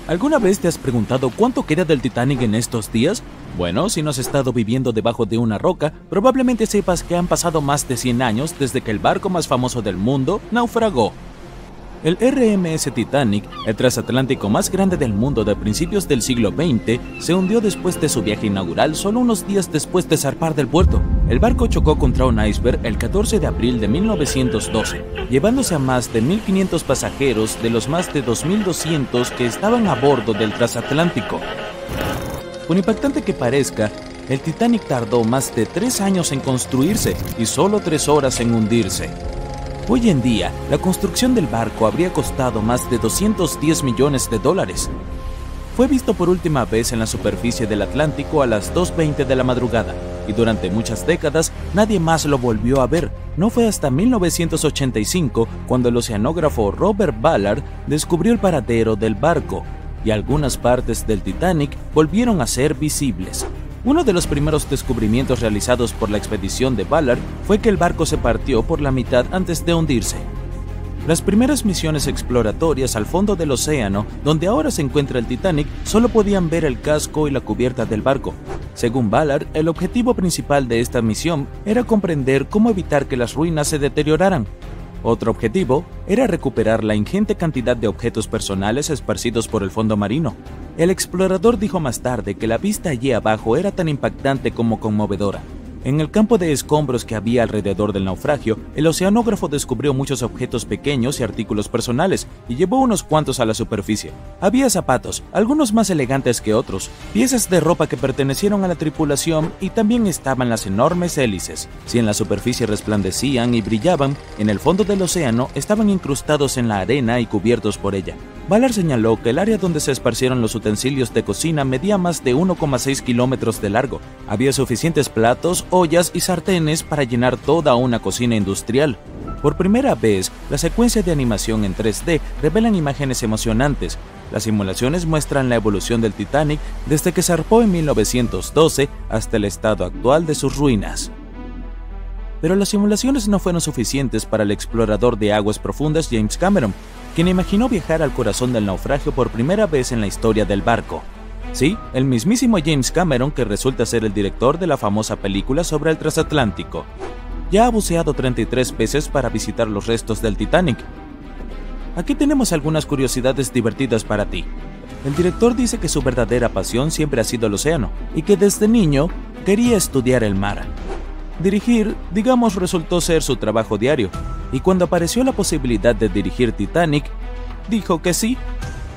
¿Alguna vez te has preguntado cuánto queda del Titanic en estos días? Bueno, si no has estado viviendo debajo de una roca, probablemente sepas que han pasado más de 100 años desde que el barco más famoso del mundo naufragó. El RMS Titanic, el transatlántico más grande del mundo de principios del siglo XX, se hundió después de su viaje inaugural solo unos días después de zarpar del puerto. El barco chocó contra un iceberg el 14 de abril de 1912, llevándose a más de 1.500 pasajeros de los más de 2.200 que estaban a bordo del transatlántico. Por impactante que parezca, el Titanic tardó más de 3 años en construirse y solo 3 horas en hundirse. Hoy en día, la construcción del barco habría costado más de $210 millones. Fue visto por última vez en la superficie del Atlántico a las 2:20 de la madrugada, y durante muchas décadas nadie más lo volvió a ver. No fue hasta 1985 cuando el oceanógrafo Robert Ballard descubrió el paradero del barco, y algunas partes del Titanic volvieron a ser visibles. Uno de los primeros descubrimientos realizados por la expedición de Ballard fue que el barco se partió por la mitad antes de hundirse. Las primeras misiones exploratorias al fondo del océano, donde ahora se encuentra el Titanic, solo podían ver el casco y la cubierta del barco. Según Ballard, el objetivo principal de esta misión era comprender cómo evitar que las ruinas se deterioraran. Otro objetivo era recuperar la ingente cantidad de objetos personales esparcidos por el fondo marino. El explorador dijo más tarde que la vista allí abajo era tan impactante como conmovedora. En el campo de escombros que había alrededor del naufragio, el oceanógrafo descubrió muchos objetos pequeños y artículos personales, y llevó unos cuantos a la superficie. Había zapatos, algunos más elegantes que otros, piezas de ropa que pertenecieron a la tripulación, y también estaban las enormes hélices. Si en la superficie resplandecían y brillaban, en el fondo del océano estaban incrustados en la arena y cubiertos por ella. Ballard señaló que el área donde se esparcieron los utensilios de cocina medía más de 1,6 kilómetros de largo. Había suficientes platos, ollas y sartenes para llenar toda una cocina industrial. Por primera vez, la secuencia de animación en 3D revelan imágenes emocionantes. Las simulaciones muestran la evolución del Titanic desde que zarpó en 1912 hasta el estado actual de sus ruinas. Pero las simulaciones no fueron suficientes para el explorador de aguas profundas James Cameron, quien imaginó viajar al corazón del naufragio por primera vez en la historia del barco. Sí, el mismísimo James Cameron, que resulta ser el director de la famosa película sobre el transatlántico. Ya ha buceado 33 veces para visitar los restos del Titanic. Aquí tenemos algunas curiosidades divertidas para ti. El director dice que su verdadera pasión siempre ha sido el océano, y que desde niño quería estudiar el mar. Dirigir, digamos, resultó ser su trabajo diario, y cuando apareció la posibilidad de dirigir Titanic, dijo que sí,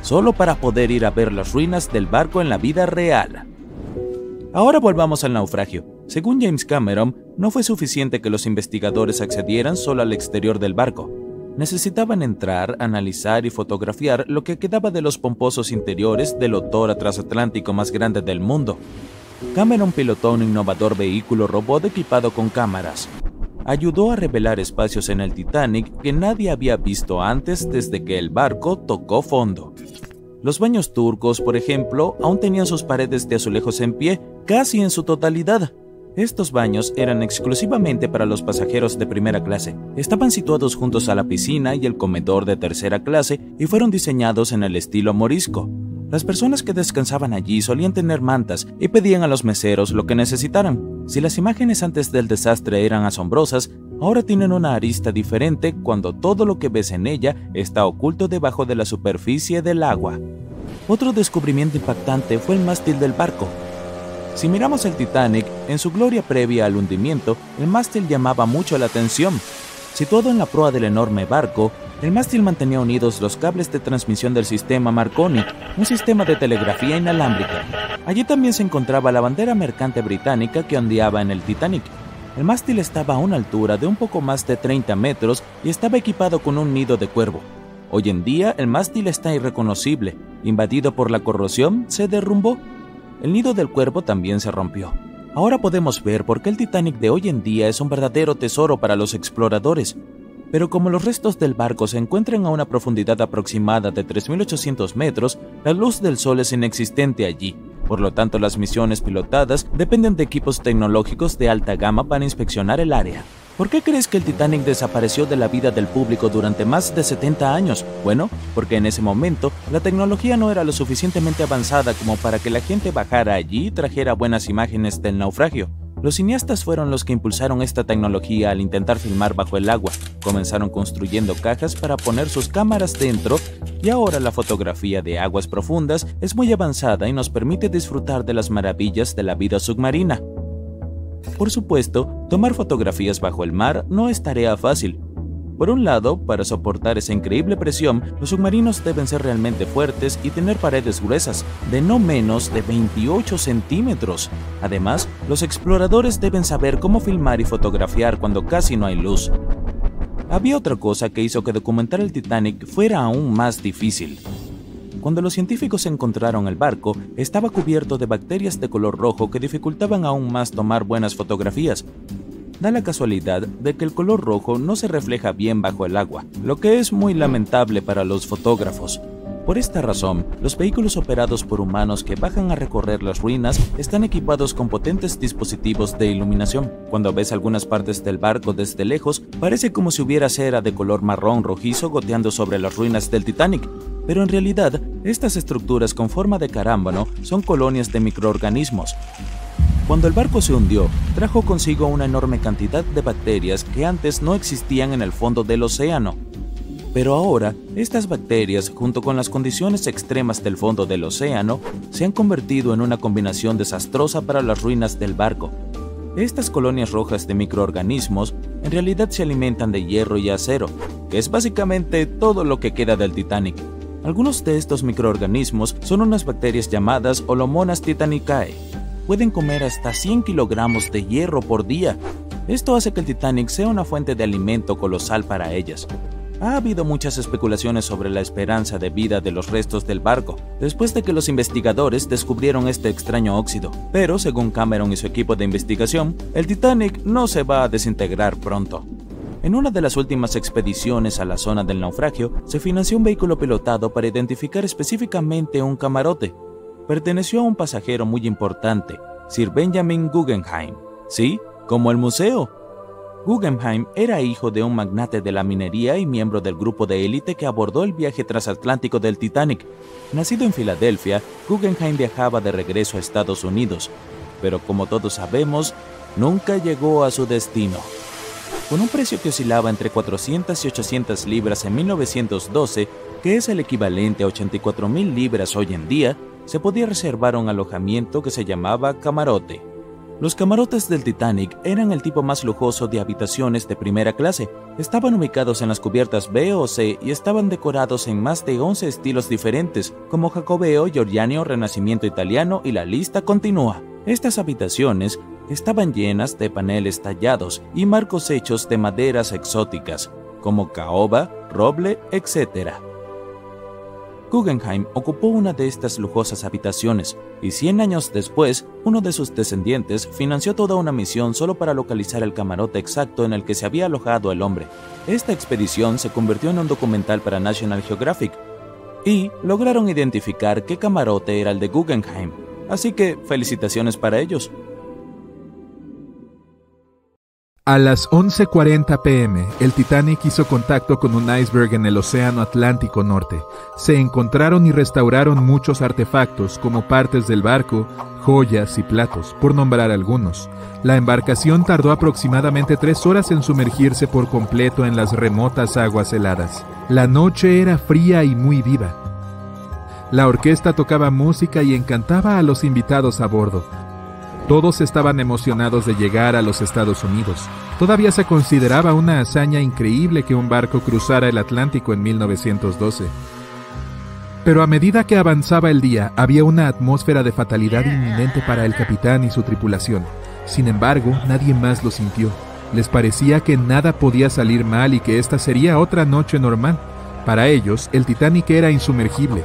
solo para poder ir a ver las ruinas del barco en la vida real. Ahora volvamos al naufragio. Según James Cameron, no fue suficiente que los investigadores accedieran solo al exterior del barco. Necesitaban entrar, analizar y fotografiar lo que quedaba de los pomposos interiores del otrora transatlántico más grande del mundo. Cameron pilotó un innovador vehículo robot equipado con cámaras. Ayudó a revelar espacios en el Titanic que nadie había visto antes desde que el barco tocó fondo. Los baños turcos, por ejemplo, aún tenían sus paredes de azulejos en pie, casi en su totalidad. Estos baños eran exclusivamente para los pasajeros de primera clase. Estaban situados juntos a la piscina y el comedor de tercera clase y fueron diseñados en el estilo morisco. Las personas que descansaban allí solían tener mantas y pedían a los meseros lo que necesitaran. Si las imágenes antes del desastre eran asombrosas, ahora tienen una arista diferente cuando todo lo que ves en ella está oculto debajo de la superficie del agua. Otro descubrimiento impactante fue el mástil del barco. Si miramos el Titanic, en su gloria previa al hundimiento, el mástil llamaba mucho la atención. Situado en la proa del enorme barco, el mástil mantenía unidos los cables de transmisión del sistema Marconi, un sistema de telegrafía inalámbrica. Allí también se encontraba la bandera mercante británica que ondeaba en el Titanic. El mástil estaba a una altura de un poco más de 30 metros y estaba equipado con un nido de cuervo. Hoy en día, el mástil está irreconocible. Invadido por la corrosión, se derrumbó. El nido del cuervo también se rompió. Ahora podemos ver por qué el Titanic de hoy en día es un verdadero tesoro para los exploradores. Pero como los restos del barco se encuentran a una profundidad aproximada de 3.800 metros, la luz del sol es inexistente allí. Por lo tanto, las misiones pilotadas dependen de equipos tecnológicos de alta gama para inspeccionar el área. ¿Por qué crees que el Titanic desapareció de la vida del público durante más de 70 años? Bueno, porque en ese momento la tecnología no era lo suficientemente avanzada como para que la gente bajara allí y trajera buenas imágenes del naufragio. Los cineastas fueron los que impulsaron esta tecnología al intentar filmar bajo el agua. Comenzaron construyendo cajas para poner sus cámaras dentro y ahora la fotografía de aguas profundas es muy avanzada y nos permite disfrutar de las maravillas de la vida submarina. Por supuesto, tomar fotografías bajo el mar no es tarea fácil. Por un lado, para soportar esa increíble presión, los submarinos deben ser realmente fuertes y tener paredes gruesas, de no menos de 28 centímetros. Además, los exploradores deben saber cómo filmar y fotografiar cuando casi no hay luz. Había otra cosa que hizo que documentar el Titanic fuera aún más difícil. Cuando los científicos encontraron el barco, estaba cubierto de bacterias de color rojo que dificultaban aún más tomar buenas fotografías. Da la casualidad de que el color rojo no se refleja bien bajo el agua, lo que es muy lamentable para los fotógrafos. Por esta razón, los vehículos operados por humanos que bajan a recorrer las ruinas están equipados con potentes dispositivos de iluminación. Cuando ves algunas partes del barco desde lejos, parece como si hubiera cera de color marrón rojizo goteando sobre las ruinas del Titanic. Pero en realidad, estas estructuras con forma de carámbano son colonias de microorganismos. Cuando el barco se hundió, trajo consigo una enorme cantidad de bacterias que antes no existían en el fondo del océano. Pero ahora, estas bacterias, junto con las condiciones extremas del fondo del océano, se han convertido en una combinación desastrosa para las ruinas del barco. Estas colonias rojas de microorganismos en realidad se alimentan de hierro y acero, que es básicamente todo lo que queda del Titanic. Algunos de estos microorganismos son unas bacterias llamadas Holomonas titanicae. Pueden comer hasta 100 kilogramos de hierro por día. Esto hace que el Titanic sea una fuente de alimento colosal para ellas. Ha habido muchas especulaciones sobre la esperanza de vida de los restos del barco, después de que los investigadores descubrieron este extraño óxido. Pero, según Cameron y su equipo de investigación, el Titanic no se va a desintegrar pronto. En una de las últimas expediciones a la zona del naufragio, se financió un vehículo pilotado para identificar específicamente un camarote. Perteneció a un pasajero muy importante, Sir Benjamin Guggenheim. Sí, como el museo. Guggenheim era hijo de un magnate de la minería y miembro del grupo de élite que abordó el viaje transatlántico del Titanic. Nacido en Filadelfia, Guggenheim viajaba de regreso a Estados Unidos, pero como todos sabemos, nunca llegó a su destino. Con un precio que oscilaba entre 400 y 800 libras en 1912, que es el equivalente a 84,000 libras hoy en día, se podía reservar un alojamiento que se llamaba camarote. Los camarotes del Titanic eran el tipo más lujoso de habitaciones de primera clase. Estaban ubicados en las cubiertas B o C y estaban decorados en más de 11 estilos diferentes, como Jacobeo, Giordano, Renacimiento italiano y la lista continúa. Estas habitaciones estaban llenas de paneles tallados y marcos hechos de maderas exóticas, como caoba, roble, etc. Guggenheim ocupó una de estas lujosas habitaciones y 100 años después, uno de sus descendientes financió toda una misión solo para localizar el camarote exacto en el que se había alojado el hombre. Esta expedición se convirtió en un documental para National Geographic y lograron identificar qué camarote era el de Guggenheim, así que felicitaciones para ellos. A las 11:40 p.m., el Titanic hizo contacto con un iceberg en el Océano Atlántico Norte. Se encontraron y restauraron muchos artefactos, como partes del barco, joyas y platos, por nombrar algunos. La embarcación tardó aproximadamente 3 horas en sumergirse por completo en las remotas aguas heladas. La noche era fría y muy viva. La orquesta tocaba música y encantaba a los invitados a bordo. Todos estaban emocionados de llegar a los Estados Unidos. Todavía se consideraba una hazaña increíble que un barco cruzara el Atlántico en 1912. Pero a medida que avanzaba el día, había una atmósfera de fatalidad inminente para el capitán y su tripulación. Sin embargo, nadie más lo sintió. Les parecía que nada podía salir mal y que esta sería otra noche normal. Para ellos, el Titanic era insumergible.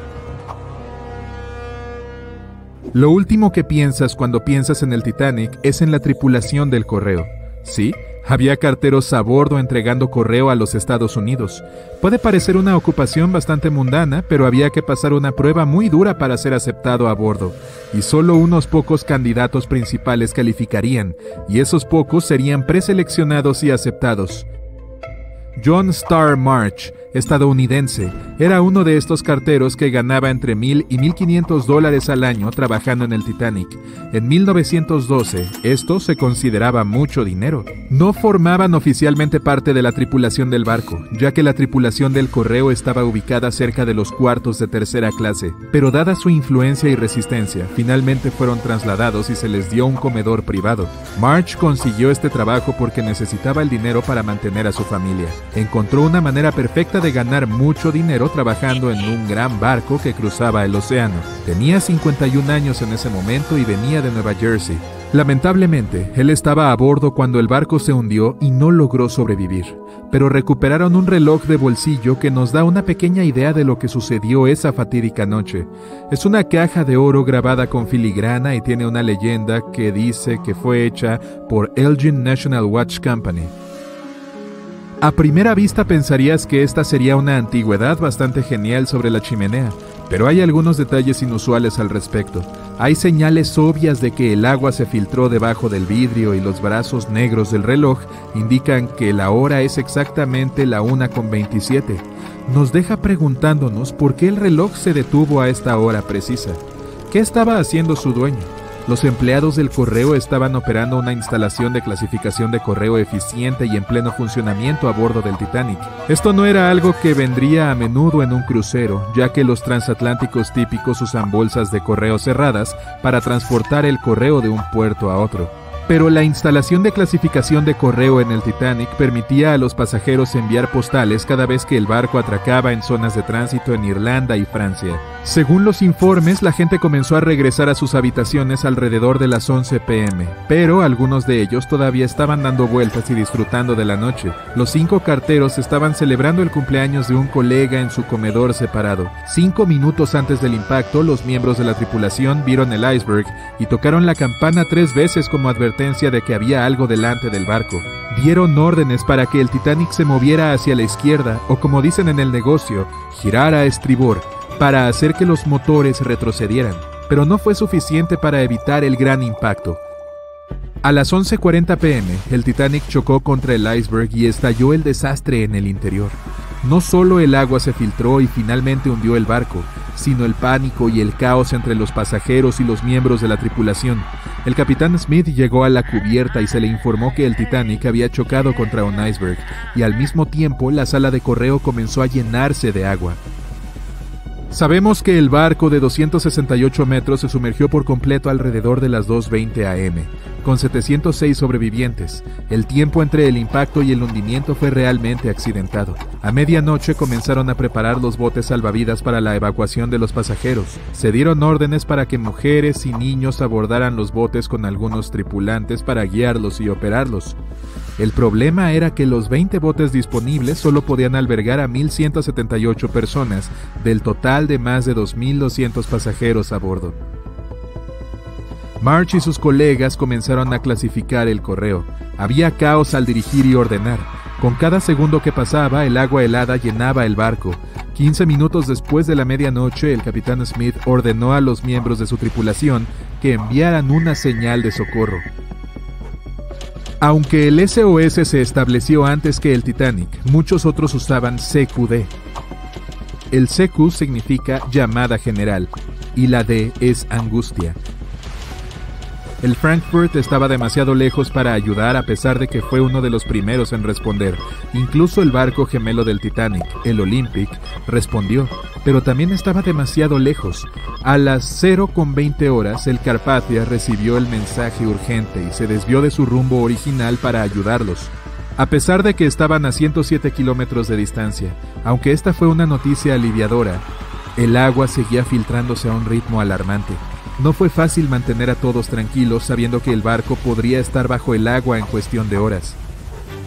Lo último que piensas cuando piensas en el Titanic es en la tripulación del correo. Sí, Había carteros a bordo entregando correo a los Estados Unidos. Puede parecer una ocupación bastante mundana, pero había que pasar una prueba muy dura para ser aceptado a bordo, y solo unos pocos candidatos principales calificarían, y esos pocos serían preseleccionados y aceptados. John Starr March, estadounidense, era uno de estos carteros que ganaba entre $1,000 y $1,500 al año trabajando en el Titanic. En 1912, esto se consideraba mucho dinero. No formaban oficialmente parte de la tripulación del barco, ya que la tripulación del correo estaba ubicada cerca de los cuartos de tercera clase, pero dada su influencia y resistencia, finalmente fueron trasladados y se les dio un comedor privado. March consiguió este trabajo porque necesitaba el dinero para mantener a su familia. Encontró una manera perfecta de ganar mucho dinero trabajando en un gran barco que cruzaba el océano. Tenía 51 años en ese momento y venía de Nueva Jersey. Lamentablemente, él estaba a bordo cuando el barco se hundió y no logró sobrevivir. Pero recuperaron un reloj de bolsillo que nos da una pequeña idea de lo que sucedió esa fatídica noche. Es una caja de oro grabada con filigrana y tiene una leyenda que dice que fue hecha por Elgin National Watch Company. A primera vista pensarías que esta sería una antigüedad bastante genial sobre la chimenea, pero hay algunos detalles inusuales al respecto. Hay señales obvias de que el agua se filtró debajo del vidrio y los brazos negros del reloj indican que la hora es exactamente la 1:27. Nos deja preguntándonos por qué el reloj se detuvo a esta hora precisa. ¿Qué estaba haciendo su dueño? Los empleados del correo estaban operando una instalación de clasificación de correo eficiente y en pleno funcionamiento a bordo del Titanic. Esto no era algo que vendría a menudo en un crucero, ya que los transatlánticos típicos usan bolsas de correo cerradas para transportar el correo de un puerto a otro. Pero la instalación de clasificación de correo en el Titanic permitía a los pasajeros enviar postales cada vez que el barco atracaba en zonas de tránsito en Irlanda y Francia. Según los informes, la gente comenzó a regresar a sus habitaciones alrededor de las 11 p.m., pero algunos de ellos todavía estaban dando vueltas y disfrutando de la noche. Los 5 carteros estaban celebrando el cumpleaños de un colega en su comedor separado. 5 minutos antes del impacto, los miembros de la tripulación vieron el iceberg y tocaron la campana 3 veces como advertencia de que había algo delante del barco. Dieron órdenes para que el Titanic se moviera hacia la izquierda, o como dicen en el negocio, girar a estribor, para hacer que los motores retrocedieran, pero no fue suficiente para evitar el gran impacto. A las 11:40 p.m., el Titanic chocó contra el iceberg y estalló el desastre en el interior. No solo el agua se filtró y finalmente hundió el barco, sino el pánico y el caos entre los pasajeros y los miembros de la tripulación. El capitán Smith llegó a la cubierta y se le informó que el Titanic había chocado contra un iceberg, y al mismo tiempo la sala de correo comenzó a llenarse de agua. Sabemos que el barco de 268 metros se sumergió por completo alrededor de las 2:20 a.m., con 706 sobrevivientes. El tiempo entre el impacto y el hundimiento fue realmente accidentado. A medianoche comenzaron a preparar los botes salvavidas para la evacuación de los pasajeros. Se dieron órdenes para que mujeres y niños abordaran los botes con algunos tripulantes para guiarlos y operarlos. El problema era que los 20 botes disponibles solo podían albergar a 1,178 personas, del total de más de 2,200 pasajeros a bordo. March y sus colegas comenzaron a clasificar el correo. Había caos al dirigir y ordenar. Con cada segundo que pasaba, el agua helada llenaba el barco. 15 minutos después de la medianoche, el capitán Smith ordenó a los miembros de su tripulación que enviaran una señal de socorro. Aunque el SOS se estableció antes que el Titanic, muchos otros usaban CQD. El CQ significa llamada general y la D es angustia. El Frankfurt estaba demasiado lejos para ayudar a pesar de que fue uno de los primeros en responder. Incluso el barco gemelo del Titanic, el Olympic, respondió, pero también estaba demasiado lejos. A las 0:20 horas, el Carpathia recibió el mensaje urgente y se desvió de su rumbo original para ayudarlos. A pesar de que estaban a 107 kilómetros de distancia, aunque esta fue una noticia aliviadora, el agua seguía filtrándose a un ritmo alarmante. No fue fácil mantener a todos tranquilos sabiendo que el barco podría estar bajo el agua en cuestión de horas.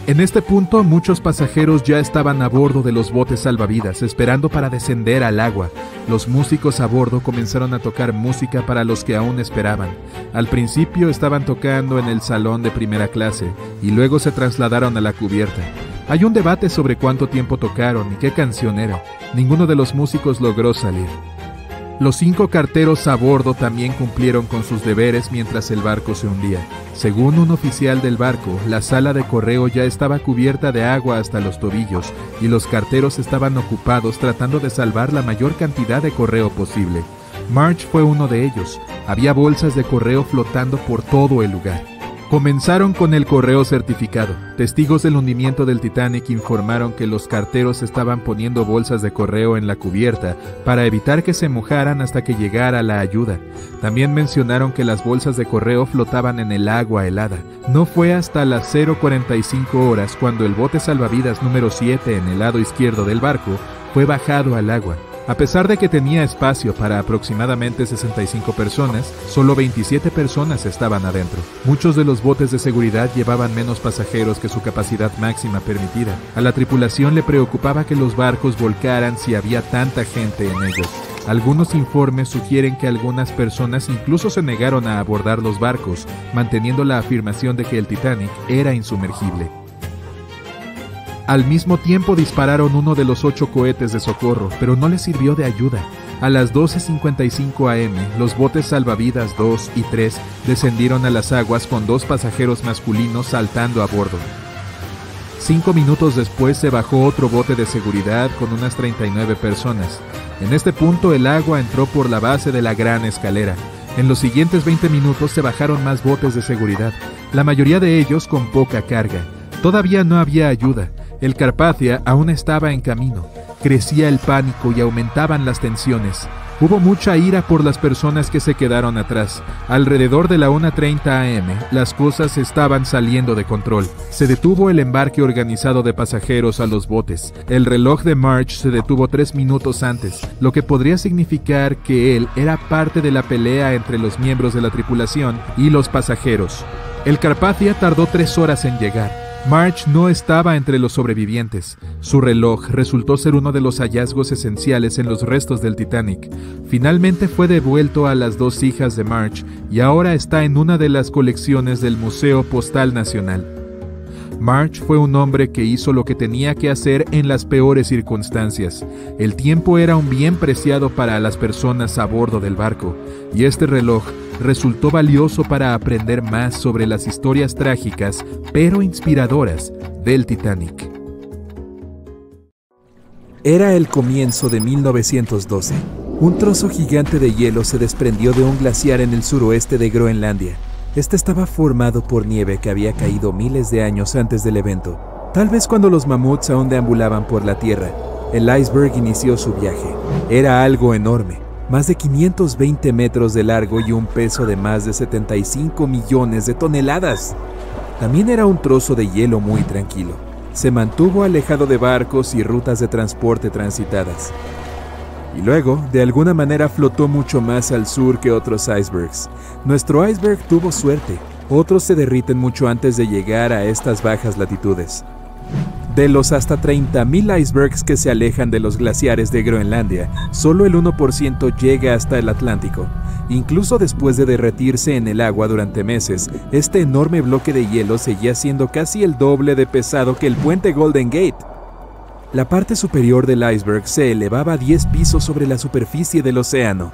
En este punto, muchos pasajeros ya estaban a bordo de los botes salvavidas, esperando para descender al agua. Los músicos a bordo comenzaron a tocar música para los que aún esperaban. Al principio estaban tocando en el salón de primera clase, y luego se trasladaron a la cubierta. Hay un debate sobre cuánto tiempo tocaron y qué canción era. Ninguno de los músicos logró salir. Los 5 carteros a bordo también cumplieron con sus deberes mientras el barco se hundía. Según un oficial del barco, la sala de correo ya estaba cubierta de agua hasta los tobillos y los carteros estaban ocupados tratando de salvar la mayor cantidad de correo posible. Marge fue uno de ellos. Había bolsas de correo flotando por todo el lugar. Comenzaron con el correo certificado. Testigos del hundimiento del Titanic informaron que los carteros estaban poniendo bolsas de correo en la cubierta para evitar que se mojaran hasta que llegara la ayuda. También mencionaron que las bolsas de correo flotaban en el agua helada. No fue hasta las 0:45 horas cuando el bote salvavidas número 7 en el lado izquierdo del barco fue bajado al agua. A pesar de que tenía espacio para aproximadamente 65 personas, solo 27 personas estaban adentro. Muchos de los botes de seguridad llevaban menos pasajeros que su capacidad máxima permitida. A la tripulación le preocupaba que los barcos volcaran si había tanta gente en ellos. Algunos informes sugieren que algunas personas incluso se negaron a abordar los barcos, manteniendo la afirmación de que el Titanic era insumergible. Al mismo tiempo dispararon uno de los 8 cohetes de socorro, pero no les sirvió de ayuda. A las 12:55 am, los botes salvavidas 2 y 3 descendieron a las aguas con 2 pasajeros masculinos saltando a bordo. 5 minutos después se bajó otro bote de seguridad con unas 39 personas. En este punto el agua entró por la base de la gran escalera. En los siguientes 20 minutos se bajaron más botes de seguridad, la mayoría de ellos con poca carga. Todavía no había ayuda. El Carpathia aún estaba en camino. Crecía el pánico y aumentaban las tensiones. Hubo mucha ira por las personas que se quedaron atrás. Alrededor de la 1:30 am, las cosas estaban saliendo de control. Se detuvo el embarque organizado de pasajeros a los botes. El reloj de Marge se detuvo 3 minutos antes, lo que podría significar que él era parte de la pelea entre los miembros de la tripulación y los pasajeros. El Carpathia tardó 3 horas en llegar. Marge no estaba entre los sobrevivientes. Su reloj resultó ser uno de los hallazgos esenciales en los restos del Titanic. Finalmente fue devuelto a las 2 hijas de Marge y ahora está en una de las colecciones del Museo Postal Nacional. Marge fue un hombre que hizo lo que tenía que hacer en las peores circunstancias. El tiempo era un bien preciado para las personas a bordo del barco, y este reloj resultó valioso para aprender más sobre las historias trágicas, pero inspiradoras, del Titanic. Era el comienzo de 1912. Un trozo gigante de hielo se desprendió de un glaciar en el suroeste de Groenlandia. Este estaba formado por nieve que había caído miles de años antes del evento. Tal vez cuando los mamuts aún deambulaban por la tierra, el iceberg inició su viaje. Era algo enorme, más de 520 metros de largo y un peso de más de 75 millones de toneladas. También era un trozo de hielo muy tranquilo. Se mantuvo alejado de barcos y rutas de transporte transitadas. Y luego, de alguna manera, flotó mucho más al sur que otros icebergs. Nuestro iceberg tuvo suerte. Otros se derriten mucho antes de llegar a estas bajas latitudes. De los hasta 30,000 icebergs que se alejan de los glaciares de Groenlandia, solo el 1% llega hasta el Atlántico. Incluso después de derretirse en el agua durante meses, este enorme bloque de hielo seguía siendo casi el doble de pesado que el puente Golden Gate. La parte superior del iceberg se elevaba 10 pisos sobre la superficie del océano.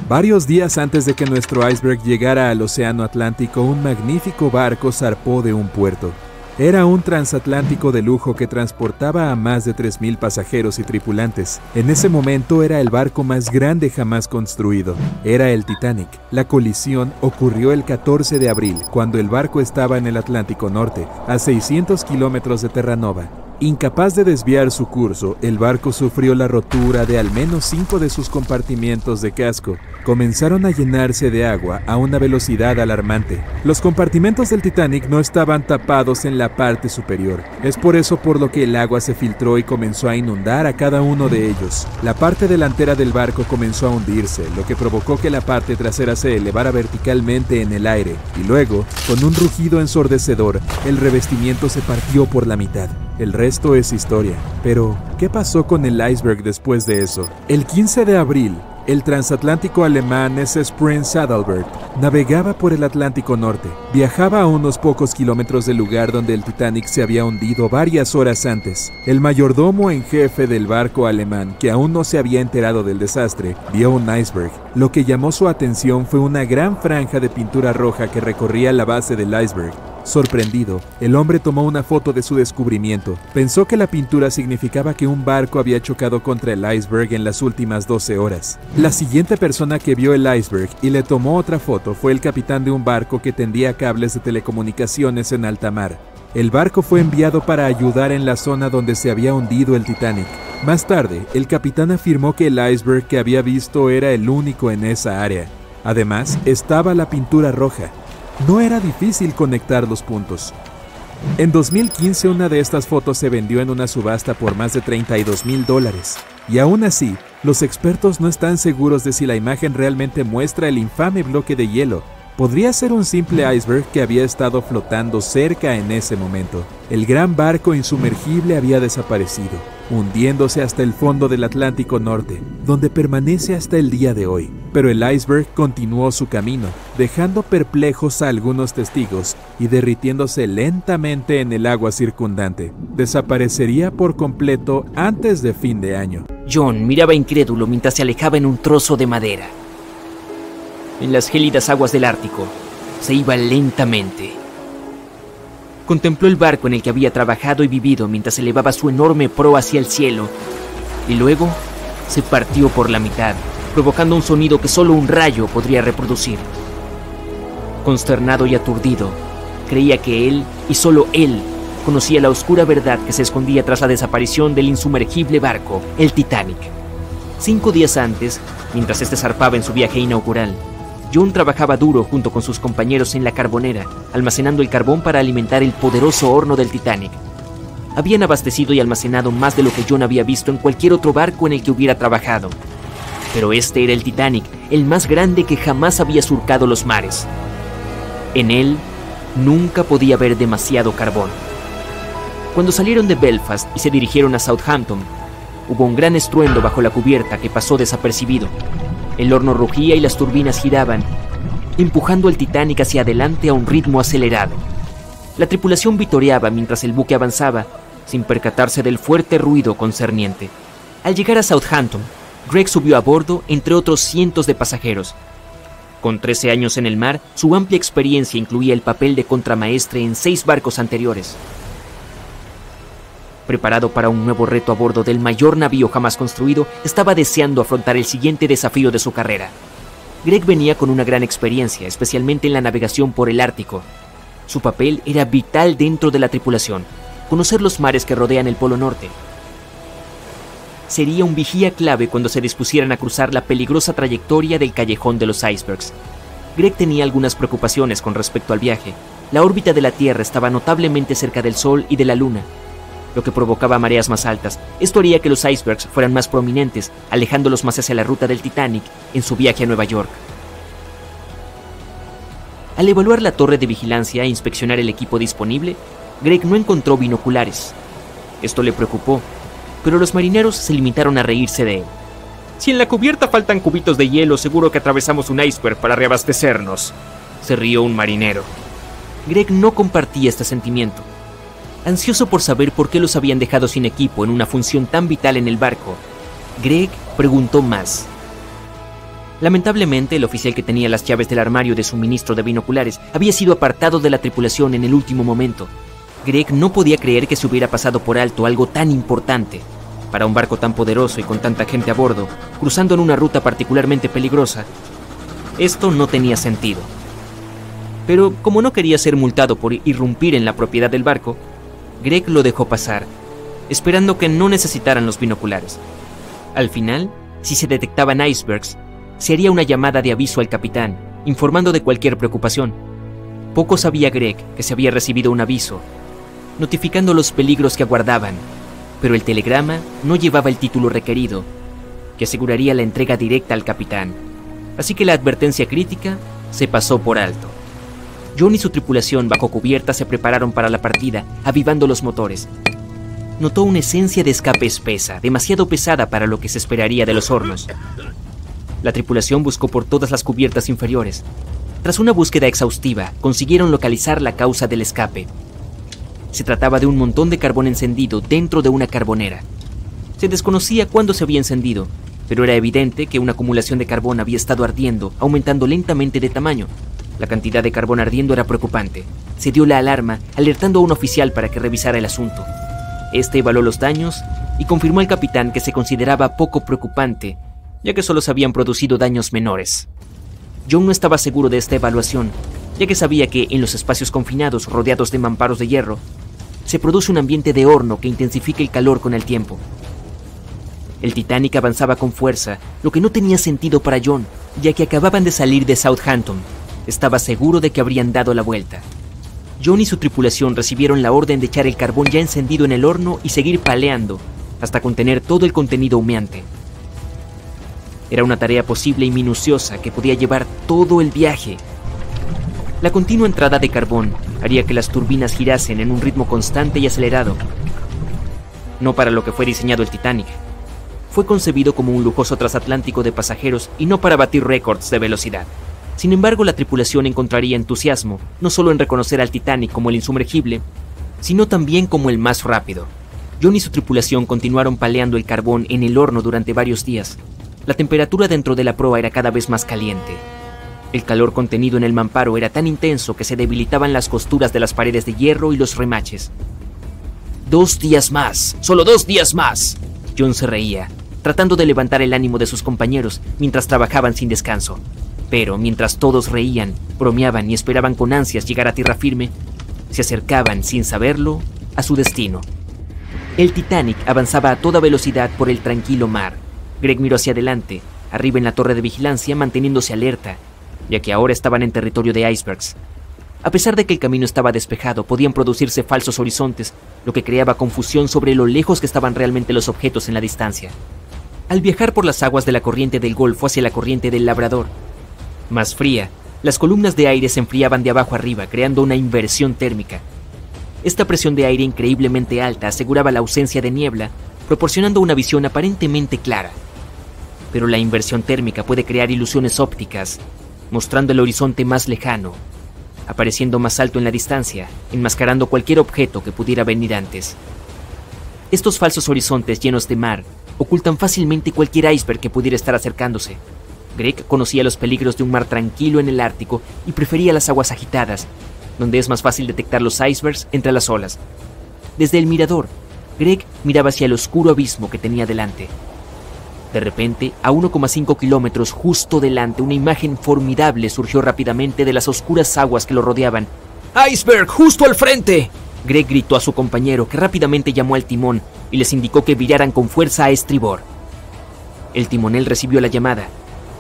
Varios días antes de que nuestro iceberg llegara al océano Atlántico, un magnífico barco zarpó de un puerto. Era un transatlántico de lujo que transportaba a más de 3,000 pasajeros y tripulantes. En ese momento era el barco más grande jamás construido. Era el Titanic. La colisión ocurrió el 14 de abril, cuando el barco estaba en el Atlántico Norte, a 600 kilómetros de Terranova. Incapaz de desviar su curso, el barco sufrió la rotura de al menos 5 de sus compartimientos de casco. comenzaron a llenarse de agua a una velocidad alarmante. Los compartimentos del Titanic no estaban tapados en la parte superior. Es por eso por lo que el agua se filtró y comenzó a inundar a cada uno de ellos. La parte delantera del barco comenzó a hundirse, lo que provocó que la parte trasera se elevara verticalmente en el aire, y luego, con un rugido ensordecedor, el revestimiento se partió por la mitad. El resto es historia. Pero, ¿qué pasó con el iceberg después de eso? El 15 de abril, el transatlántico alemán SS Prinz Adalbert navegaba por el Atlántico Norte. Viajaba a unos pocos kilómetros del lugar donde el Titanic se había hundido varias horas antes. El mayordomo en jefe del barco alemán, que aún no se había enterado del desastre, vio un iceberg. Lo que llamó su atención fue una gran franja de pintura roja que recorría la base del iceberg. Sorprendido, el hombre tomó una foto de su descubrimiento. Pensó que la pintura significaba que un barco había chocado contra el iceberg en las últimas 12 horas. La siguiente persona que vio el iceberg y le tomó otra foto fue el capitán de un barco que tendía cables de telecomunicaciones en alta mar. El barco fue enviado para ayudar en la zona donde se había hundido el Titanic. Más tarde, el capitán afirmó que el iceberg que había visto era el único en esa área. Además, estaba la pintura roja. No era difícil conectar los puntos. En 2015 una de estas fotos se vendió en una subasta por más de $32,000. Y aún así, los expertos no están seguros de si la imagen realmente muestra el infame bloque de hielo. Podría ser un simple iceberg que había estado flotando cerca en ese momento. El gran barco insumergible había desaparecido, hundiéndose hasta el fondo del Atlántico Norte, donde permanece hasta el día de hoy. Pero el iceberg continuó su camino, dejando perplejos a algunos testigos y derritiéndose lentamente en el agua circundante. Desaparecería por completo antes de fin de año. John miraba incrédulo mientras se alejaba en un trozo de madera. En las gélidas aguas del Ártico, se iba lentamente. Contempló el barco en el que había trabajado y vivido mientras elevaba su enorme proa hacia el cielo, y luego se partió por la mitad, provocando un sonido que solo un rayo podría reproducir. Consternado y aturdido, creía que él, y solo él, conocía la oscura verdad que se escondía tras la desaparición del insumergible barco, el Titanic. 5 días antes, mientras este zarpaba en su viaje inaugural, John trabajaba duro junto con sus compañeros en la carbonera, almacenando el carbón para alimentar el poderoso horno del Titanic. Habían abastecido y almacenado más de lo que John había visto en cualquier otro barco en el que hubiera trabajado. Pero este era el Titanic, el más grande que jamás había surcado los mares. En él, nunca podía haber demasiado carbón. Cuando salieron de Belfast y se dirigieron a Southampton, hubo un gran estruendo bajo la cubierta que pasó desapercibido. El horno rugía y las turbinas giraban, empujando el Titanic hacia adelante a un ritmo acelerado. La tripulación vitoreaba mientras el buque avanzaba, sin percatarse del fuerte ruido concerniente. Al llegar a Southampton, Greg subió a bordo entre otros cientos de pasajeros. Con 13 años en el mar, su amplia experiencia incluía el papel de contramaestre en 6 barcos anteriores. Preparado para un nuevo reto a bordo del mayor navío jamás construido, estaba deseando afrontar el siguiente desafío de su carrera. Greg venía con una gran experiencia, especialmente en la navegación por el Ártico. Su papel era vital dentro de la tripulación, conocer los mares que rodean el Polo Norte. Sería un vigía clave cuando se dispusieran a cruzar la peligrosa trayectoria del callejón de los icebergs. Greg tenía algunas preocupaciones con respecto al viaje. La órbita de la Tierra estaba notablemente cerca del Sol y de la Luna, lo que provocaba mareas más altas. Esto haría que los icebergs fueran más prominentes, alejándolos más hacia la ruta del Titanic en su viaje a Nueva York. Al evaluar la torre de vigilancia e inspeccionar el equipo disponible, Greg no encontró binoculares. Esto le preocupó, pero los marineros se limitaron a reírse de él. «Si en la cubierta faltan cubitos de hielo, seguro que atravesamos un iceberg para reabastecernos», se rió un marinero. Greg no compartía este sentimiento. Ansioso por saber por qué los habían dejado sin equipo en una función tan vital en el barco, Greg preguntó más. Lamentablemente, el oficial que tenía las llaves del armario de suministro de binoculares había sido apartado de la tripulación en el último momento. Greg no podía creer que se hubiera pasado por alto algo tan importante. Para un barco tan poderoso y con tanta gente a bordo, cruzando en una ruta particularmente peligrosa, esto no tenía sentido. Pero como no quería ser multado por irrumpir en la propiedad del barco, Greg lo dejó pasar, esperando que no necesitaran los binoculares. Al final, si se detectaban icebergs, se haría una llamada de aviso al capitán, informando de cualquier preocupación. Poco sabía Greg que se había recibido un aviso, notificando los peligros que aguardaban, pero el telegrama no llevaba el título requerido, que aseguraría la entrega directa al capitán, así que la advertencia crítica se pasó por alto. John y su tripulación bajo cubierta se prepararon para la partida, avivando los motores. Notó una esencia de escape espesa, demasiado pesada para lo que se esperaría de los hornos. La tripulación buscó por todas las cubiertas inferiores. Tras una búsqueda exhaustiva, consiguieron localizar la causa del escape. Se trataba de un montón de carbón encendido dentro de una carbonera. Se desconocía cuándo se había encendido, pero era evidente que una acumulación de carbón había estado ardiendo, aumentando lentamente de tamaño. La cantidad de carbón ardiendo era preocupante. Se dio la alarma, alertando a un oficial para que revisara el asunto. Este evaluó los daños y confirmó al capitán que se consideraba poco preocupante, ya que solo se habían producido daños menores. John no estaba seguro de esta evaluación, ya que sabía que en los espacios confinados rodeados de mamparos de hierro, se produce un ambiente de horno que intensifica el calor con el tiempo. El Titanic avanzaba con fuerza, lo que no tenía sentido para John, ya que acababan de salir de Southampton. Estaba seguro de que habrían dado la vuelta. John y su tripulación recibieron la orden de echar el carbón ya encendido en el horno y seguir paleando, hasta contener todo el contenido humeante. Era una tarea posible y minuciosa que podía llevar todo el viaje. La continua entrada de carbón haría que las turbinas girasen en un ritmo constante y acelerado. No para lo que fue diseñado el Titanic. Fue concebido como un lujoso transatlántico de pasajeros y no para batir récords de velocidad. Sin embargo, la tripulación encontraría entusiasmo, no solo en reconocer al Titanic como el insumergible, sino también como el más rápido. John y su tripulación continuaron paleando el carbón en el horno durante varios días. La temperatura dentro de la proa era cada vez más caliente. El calor contenido en el mamparo era tan intenso que se debilitaban las costuras de las paredes de hierro y los remaches. 2 días más, solo 2 días más. John se reía, tratando de levantar el ánimo de sus compañeros mientras trabajaban sin descanso. Pero mientras todos reían, bromeaban y esperaban con ansias llegar a tierra firme, se acercaban, sin saberlo, a su destino. El Titanic avanzaba a toda velocidad por el tranquilo mar. Greg miró hacia adelante, arriba en la torre de vigilancia, manteniéndose alerta, ya que ahora estaban en territorio de icebergs. A pesar de que el camino estaba despejado, podían producirse falsos horizontes, lo que creaba confusión sobre lo lejos que estaban realmente los objetos en la distancia. Al viajar por las aguas de la corriente del Golfo hacia la corriente del Labrador, más fría, las columnas de aire se enfriaban de abajo arriba, creando una inversión térmica. Esta presión de aire increíblemente alta aseguraba la ausencia de niebla, proporcionando una visión aparentemente clara. Pero la inversión térmica puede crear ilusiones ópticas, mostrando el horizonte más lejano, apareciendo más alto en la distancia, enmascarando cualquier objeto que pudiera venir antes. Estos falsos horizontes llenos de mar ocultan fácilmente cualquier iceberg que pudiera estar acercándose. Greg conocía los peligros de un mar tranquilo en el Ártico y prefería las aguas agitadas, donde es más fácil detectar los icebergs entre las olas. Desde el mirador, Greg miraba hacia el oscuro abismo que tenía delante. De repente, a 1,5 kilómetros justo delante, una imagen formidable surgió rápidamente de las oscuras aguas que lo rodeaban. ¡Iceberg, justo al frente!, Greg gritó a su compañero, que rápidamente llamó al timón y les indicó que viraran con fuerza a estribor. El timonel recibió la llamada.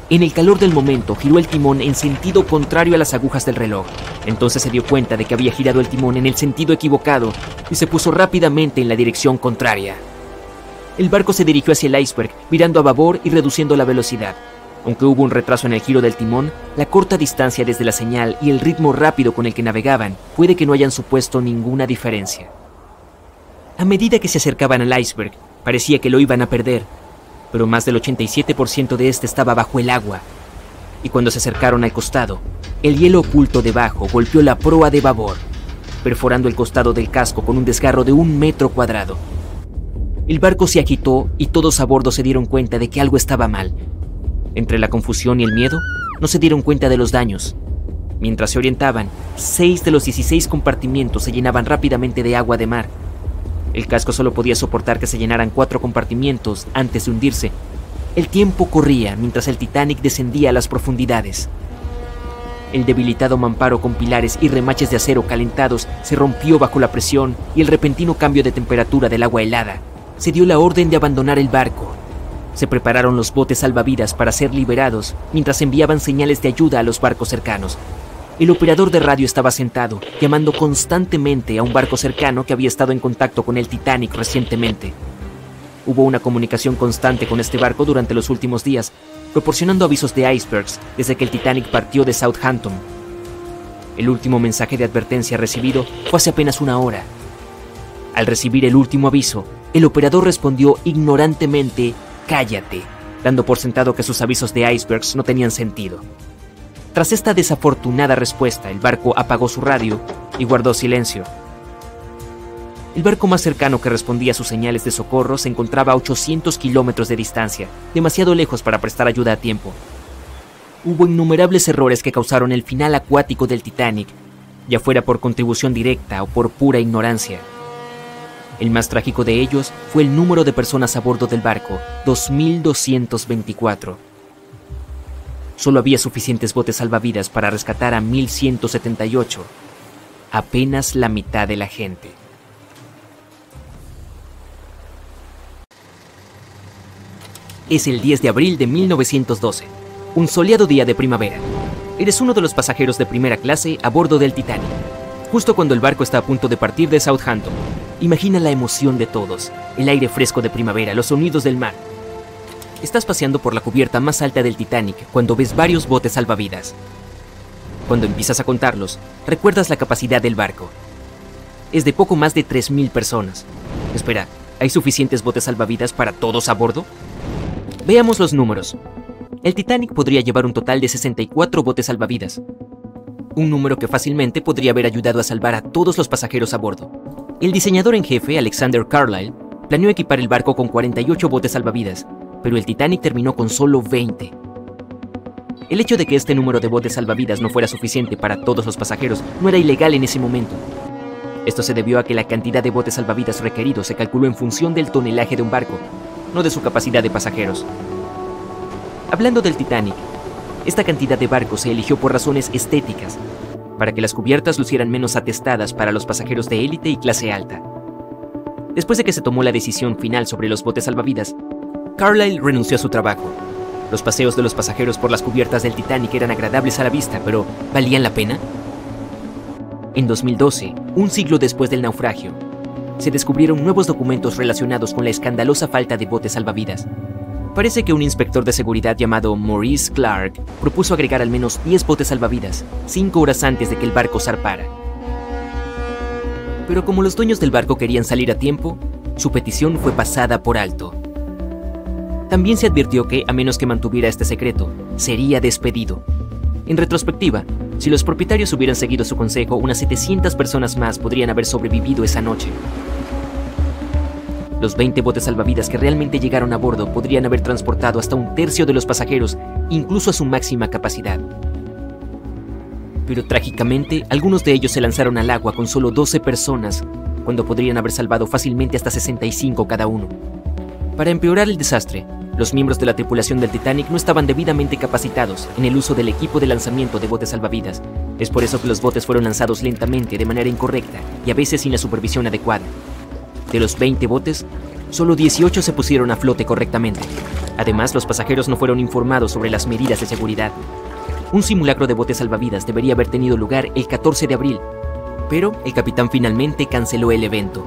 En el calor del momento, giró el timón en sentido contrario a las agujas del reloj. Entonces se dio cuenta de que había girado el timón en el sentido equivocado y se puso rápidamente en la dirección contraria. El barco se dirigió hacia el iceberg, virando a babor y reduciendo la velocidad. Aunque hubo un retraso en el giro del timón, la corta distancia desde la señal y el ritmo rápido con el que navegaban puede que no hayan supuesto ninguna diferencia. A medida que se acercaban al iceberg, parecía que lo iban a perder, pero más del 87% de este estaba bajo el agua. Y cuando se acercaron al costado, el hielo oculto debajo golpeó la proa de babor, perforando el costado del casco con un desgarro de 1 metro cuadrado. El barco se agitó y todos a bordo se dieron cuenta de que algo estaba mal. Entre la confusión y el miedo, no se dieron cuenta de los daños. Mientras se orientaban, 6 de los 16 compartimientos se llenaban rápidamente de agua de mar. El casco solo podía soportar que se llenaran 4 compartimientos antes de hundirse. El tiempo corría mientras el Titanic descendía a las profundidades. El debilitado mamparo con pilares y remaches de acero calentados se rompió bajo la presión y el repentino cambio de temperatura del agua helada. Se dio la orden de abandonar el barco. Se prepararon los botes salvavidas para ser liberados mientras enviaban señales de ayuda a los barcos cercanos. El operador de radio estaba sentado, llamando constantemente a un barco cercano que había estado en contacto con el Titanic recientemente. Hubo una comunicación constante con este barco durante los últimos días, proporcionando avisos de icebergs desde que el Titanic partió de Southampton. El último mensaje de advertencia recibido fue hace apenas una hora. Al recibir el último aviso, el operador respondió ignorantemente: «Cállate», dando por sentado que sus avisos de icebergs no tenían sentido. Tras esta desafortunada respuesta, el barco apagó su radio y guardó silencio. El barco más cercano que respondía a sus señales de socorro se encontraba a 800 kilómetros de distancia, demasiado lejos para prestar ayuda a tiempo. Hubo innumerables errores que causaron el final acuático del Titanic, ya fuera por contribución directa o por pura ignorancia. El más trágico de ellos fue el número de personas a bordo del barco, 2.224. Solo había suficientes botes salvavidas para rescatar a 1.178, apenas la mitad de la gente. Es el 10 de abril de 1912, un soleado día de primavera. Eres uno de los pasajeros de primera clase a bordo del Titanic. Justo cuando el barco está a punto de partir de Southampton, imagina la emoción de todos, el aire fresco de primavera, los sonidos del mar. Estás paseando por la cubierta más alta del Titanic cuando ves varios botes salvavidas. Cuando empiezas a contarlos, recuerdas la capacidad del barco. Es de poco más de 3.000 personas. Espera, ¿hay suficientes botes salvavidas para todos a bordo? Veamos los números. El Titanic podría llevar un total de 64 botes salvavidas. Un número que fácilmente podría haber ayudado a salvar a todos los pasajeros a bordo. El diseñador en jefe, Alexander Carlisle, planeó equipar el barco con 48 botes salvavidas, pero el Titanic terminó con solo 20. El hecho de que este número de botes salvavidas no fuera suficiente para todos los pasajeros no era ilegal en ese momento. Esto se debió a que la cantidad de botes salvavidas requeridos se calculó en función del tonelaje de un barco, no de su capacidad de pasajeros. Hablando del Titanic, esta cantidad de barcos se eligió por razones estéticas, para que las cubiertas lucieran menos atestadas para los pasajeros de élite y clase alta. Después de que se tomó la decisión final sobre los botes salvavidas, Carlisle renunció a su trabajo. Los paseos de los pasajeros por las cubiertas del Titanic eran agradables a la vista, pero ¿valían la pena? En 2012, un siglo después del naufragio, se descubrieron nuevos documentos relacionados con la escandalosa falta de botes salvavidas. Parece que un inspector de seguridad llamado Maurice Clark propuso agregar al menos 10 botes salvavidas 5 horas antes de que el barco zarpara. Pero como los dueños del barco querían salir a tiempo, su petición fue pasada por alto. También se advirtió que, a menos que mantuviera este secreto, sería despedido. En retrospectiva, si los propietarios hubieran seguido su consejo, unas 700 personas más podrían haber sobrevivido esa noche. Los 20 botes salvavidas que realmente llegaron a bordo podrían haber transportado hasta un tercio de los pasajeros, incluso a su máxima capacidad. Pero trágicamente, algunos de ellos se lanzaron al agua con solo 12 personas, cuando podrían haber salvado fácilmente hasta 65 cada uno. Para empeorar el desastre, los miembros de la tripulación del Titanic no estaban debidamente capacitados en el uso del equipo de lanzamiento de botes salvavidas. Es por eso que los botes fueron lanzados lentamente, de manera incorrecta y a veces sin la supervisión adecuada. De los 20 botes, solo 18 se pusieron a flote correctamente. Además, los pasajeros no fueron informados sobre las medidas de seguridad. Un simulacro de botes salvavidas debería haber tenido lugar el 14 de abril, pero el capitán finalmente canceló el evento.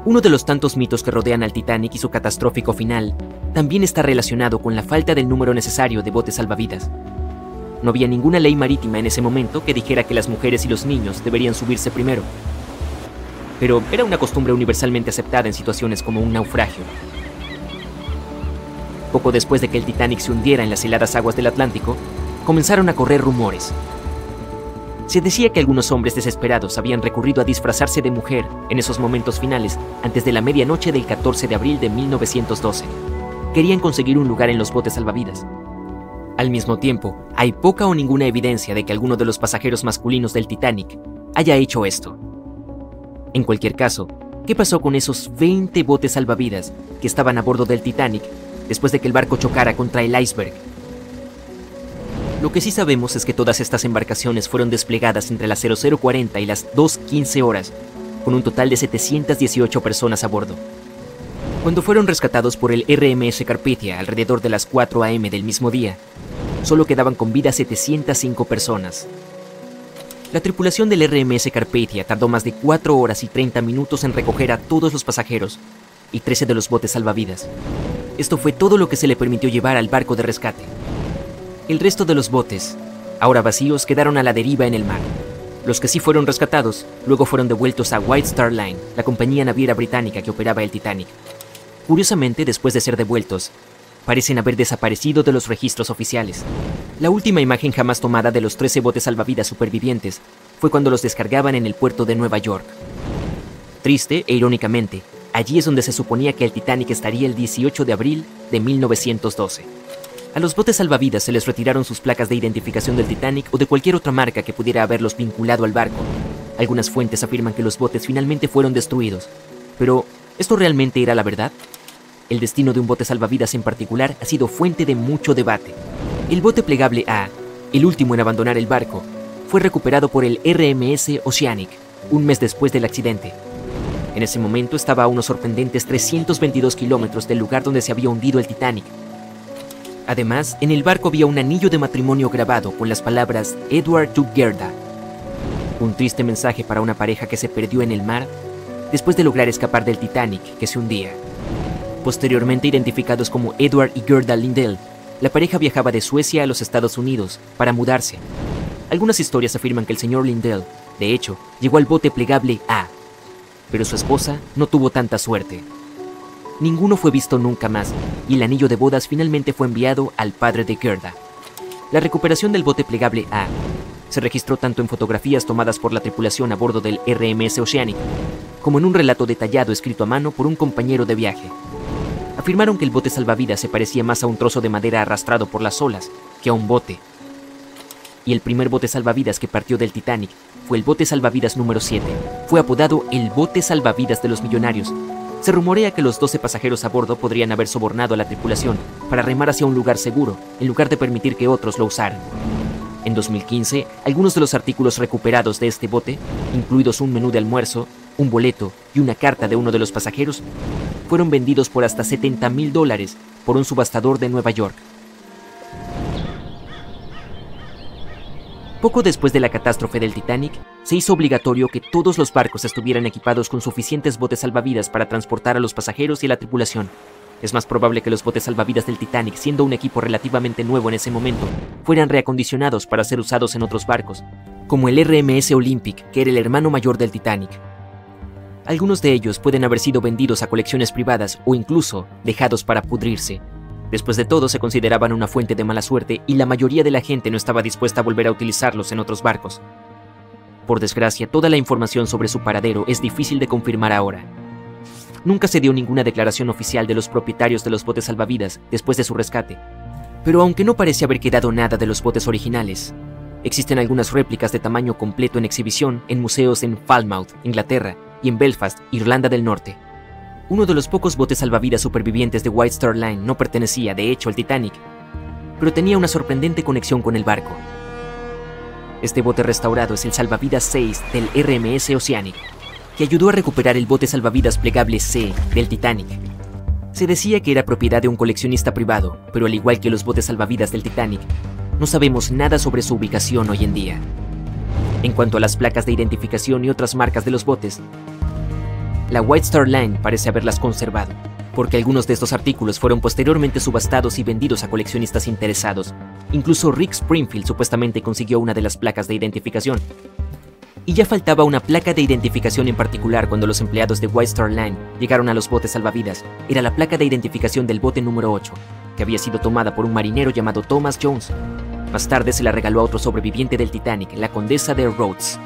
Uno de los tantos mitos que rodean al Titanic y su catastrófico final también está relacionado con la falta del número necesario de botes salvavidas. No había ninguna ley marítima en ese momento que dijera que las mujeres y los niños deberían subirse primero. Pero era una costumbre universalmente aceptada en situaciones como un naufragio. Poco después de que el Titanic se hundiera en las heladas aguas del Atlántico, comenzaron a correr rumores. Se decía que algunos hombres desesperados habían recurrido a disfrazarse de mujer en esos momentos finales antes de la medianoche del 14 de abril de 1912. Querían conseguir un lugar en los botes salvavidas. Al mismo tiempo, hay poca o ninguna evidencia de que alguno de los pasajeros masculinos del Titanic haya hecho esto. En cualquier caso, ¿qué pasó con esos 20 botes salvavidas que estaban a bordo del Titanic después de que el barco chocara contra el iceberg? Lo que sí sabemos es que todas estas embarcaciones fueron desplegadas entre las 00:40 y las 2:15 horas, con un total de 718 personas a bordo. Cuando fueron rescatados por el RMS Carpathia alrededor de las 4 a.m. del mismo día, solo quedaban con vida 705 personas. La tripulación del RMS Carpathia tardó más de 4 horas y 30 minutos en recoger a todos los pasajeros y 13 de los botes salvavidas. Esto fue todo lo que se le permitió llevar al barco de rescate. El resto de los botes, ahora vacíos, quedaron a la deriva en el mar. Los que sí fueron rescatados, luego fueron devueltos a White Star Line, la compañía naviera británica que operaba el Titanic. Curiosamente, después de ser devueltos, parecen haber desaparecido de los registros oficiales. La última imagen jamás tomada de los 13 botes salvavidas supervivientes fue cuando los descargaban en el puerto de Nueva York. Triste e irónicamente, allí es donde se suponía que el Titanic estaría el 18 de abril de 1912. A los botes salvavidas se les retiraron sus placas de identificación del Titanic o de cualquier otra marca que pudiera haberlos vinculado al barco. Algunas fuentes afirman que los botes finalmente fueron destruidos. Pero, ¿esto realmente era la verdad? El destino de un bote salvavidas en particular ha sido fuente de mucho debate. El bote plegable A, el último en abandonar el barco, fue recuperado por el RMS Oceanic, un mes después del accidente. En ese momento estaba a unos sorprendentes 322 kilómetros del lugar donde se había hundido el Titanic. Además, en el barco había un anillo de matrimonio grabado con las palabras Edward to Gerda. Un triste mensaje para una pareja que se perdió en el mar después de lograr escapar del Titanic que se hundía. Posteriormente identificados como Edward y Gerda Lindell, la pareja viajaba de Suecia a los Estados Unidos para mudarse. Algunas historias afirman que el señor Lindell, de hecho, llegó al bote plegable A, pero su esposa no tuvo tanta suerte. Ninguno fue visto nunca más, y el anillo de bodas finalmente fue enviado al padre de Gerda. La recuperación del bote plegable A se registró tanto en fotografías tomadas por la tripulación a bordo del RMS Oceanic, como en un relato detallado escrito a mano por un compañero de viaje. Afirmaron que el bote salvavidas se parecía más a un trozo de madera arrastrado por las olas que a un bote. Y el primer bote salvavidas que partió del Titanic fue el bote salvavidas número 7. Fue apodado el bote salvavidas de los millonarios. Se rumorea que los 12 pasajeros a bordo podrían haber sobornado a la tripulación para remar hacia un lugar seguro, en lugar de permitir que otros lo usaran. En 2015, algunos de los artículos recuperados de este bote, incluidos un menú de almuerzo, un boleto y una carta de uno de los pasajeros, fueron vendidos por hasta $70,000 por un subastador de Nueva York. Poco después de la catástrofe del Titanic, se hizo obligatorio que todos los barcos estuvieran equipados con suficientes botes salvavidas para transportar a los pasajeros y a la tripulación. Es más probable que los botes salvavidas del Titanic, siendo un equipo relativamente nuevo en ese momento, fueran reacondicionados para ser usados en otros barcos, como el RMS Olympic, que era el hermano mayor del Titanic. Algunos de ellos pueden haber sido vendidos a colecciones privadas o incluso dejados para pudrirse. Después de todo, se consideraban una fuente de mala suerte y la mayoría de la gente no estaba dispuesta a volver a utilizarlos en otros barcos. Por desgracia, toda la información sobre su paradero es difícil de confirmar ahora. Nunca se dio ninguna declaración oficial de los propietarios de los botes salvavidas después de su rescate. Pero aunque no parece haber quedado nada de los botes originales, existen algunas réplicas de tamaño completo en exhibición en museos en Falmouth, Inglaterra, y en Belfast, Irlanda del Norte. Uno de los pocos botes salvavidas supervivientes de White Star Line no pertenecía, de hecho, al Titanic, pero tenía una sorprendente conexión con el barco. Este bote restaurado es el salvavidas 6 del RMS Oceanic, que ayudó a recuperar el bote salvavidas plegable C del Titanic. Se decía que era propiedad de un coleccionista privado, pero al igual que los botes salvavidas del Titanic, no sabemos nada sobre su ubicación hoy en día. En cuanto a las placas de identificación y otras marcas de los botes, la White Star Line parece haberlas conservado, porque algunos de estos artículos fueron posteriormente subastados y vendidos a coleccionistas interesados. Incluso Rick Springfield supuestamente consiguió una de las placas de identificación. Y ya faltaba una placa de identificación en particular cuando los empleados de White Star Line llegaron a los botes salvavidas. Era la placa de identificación del bote número 8, que había sido tomada por un marinero llamado Thomas Jones. Más tarde se la regaló a otro sobreviviente del Titanic, la condesa de Rhodes,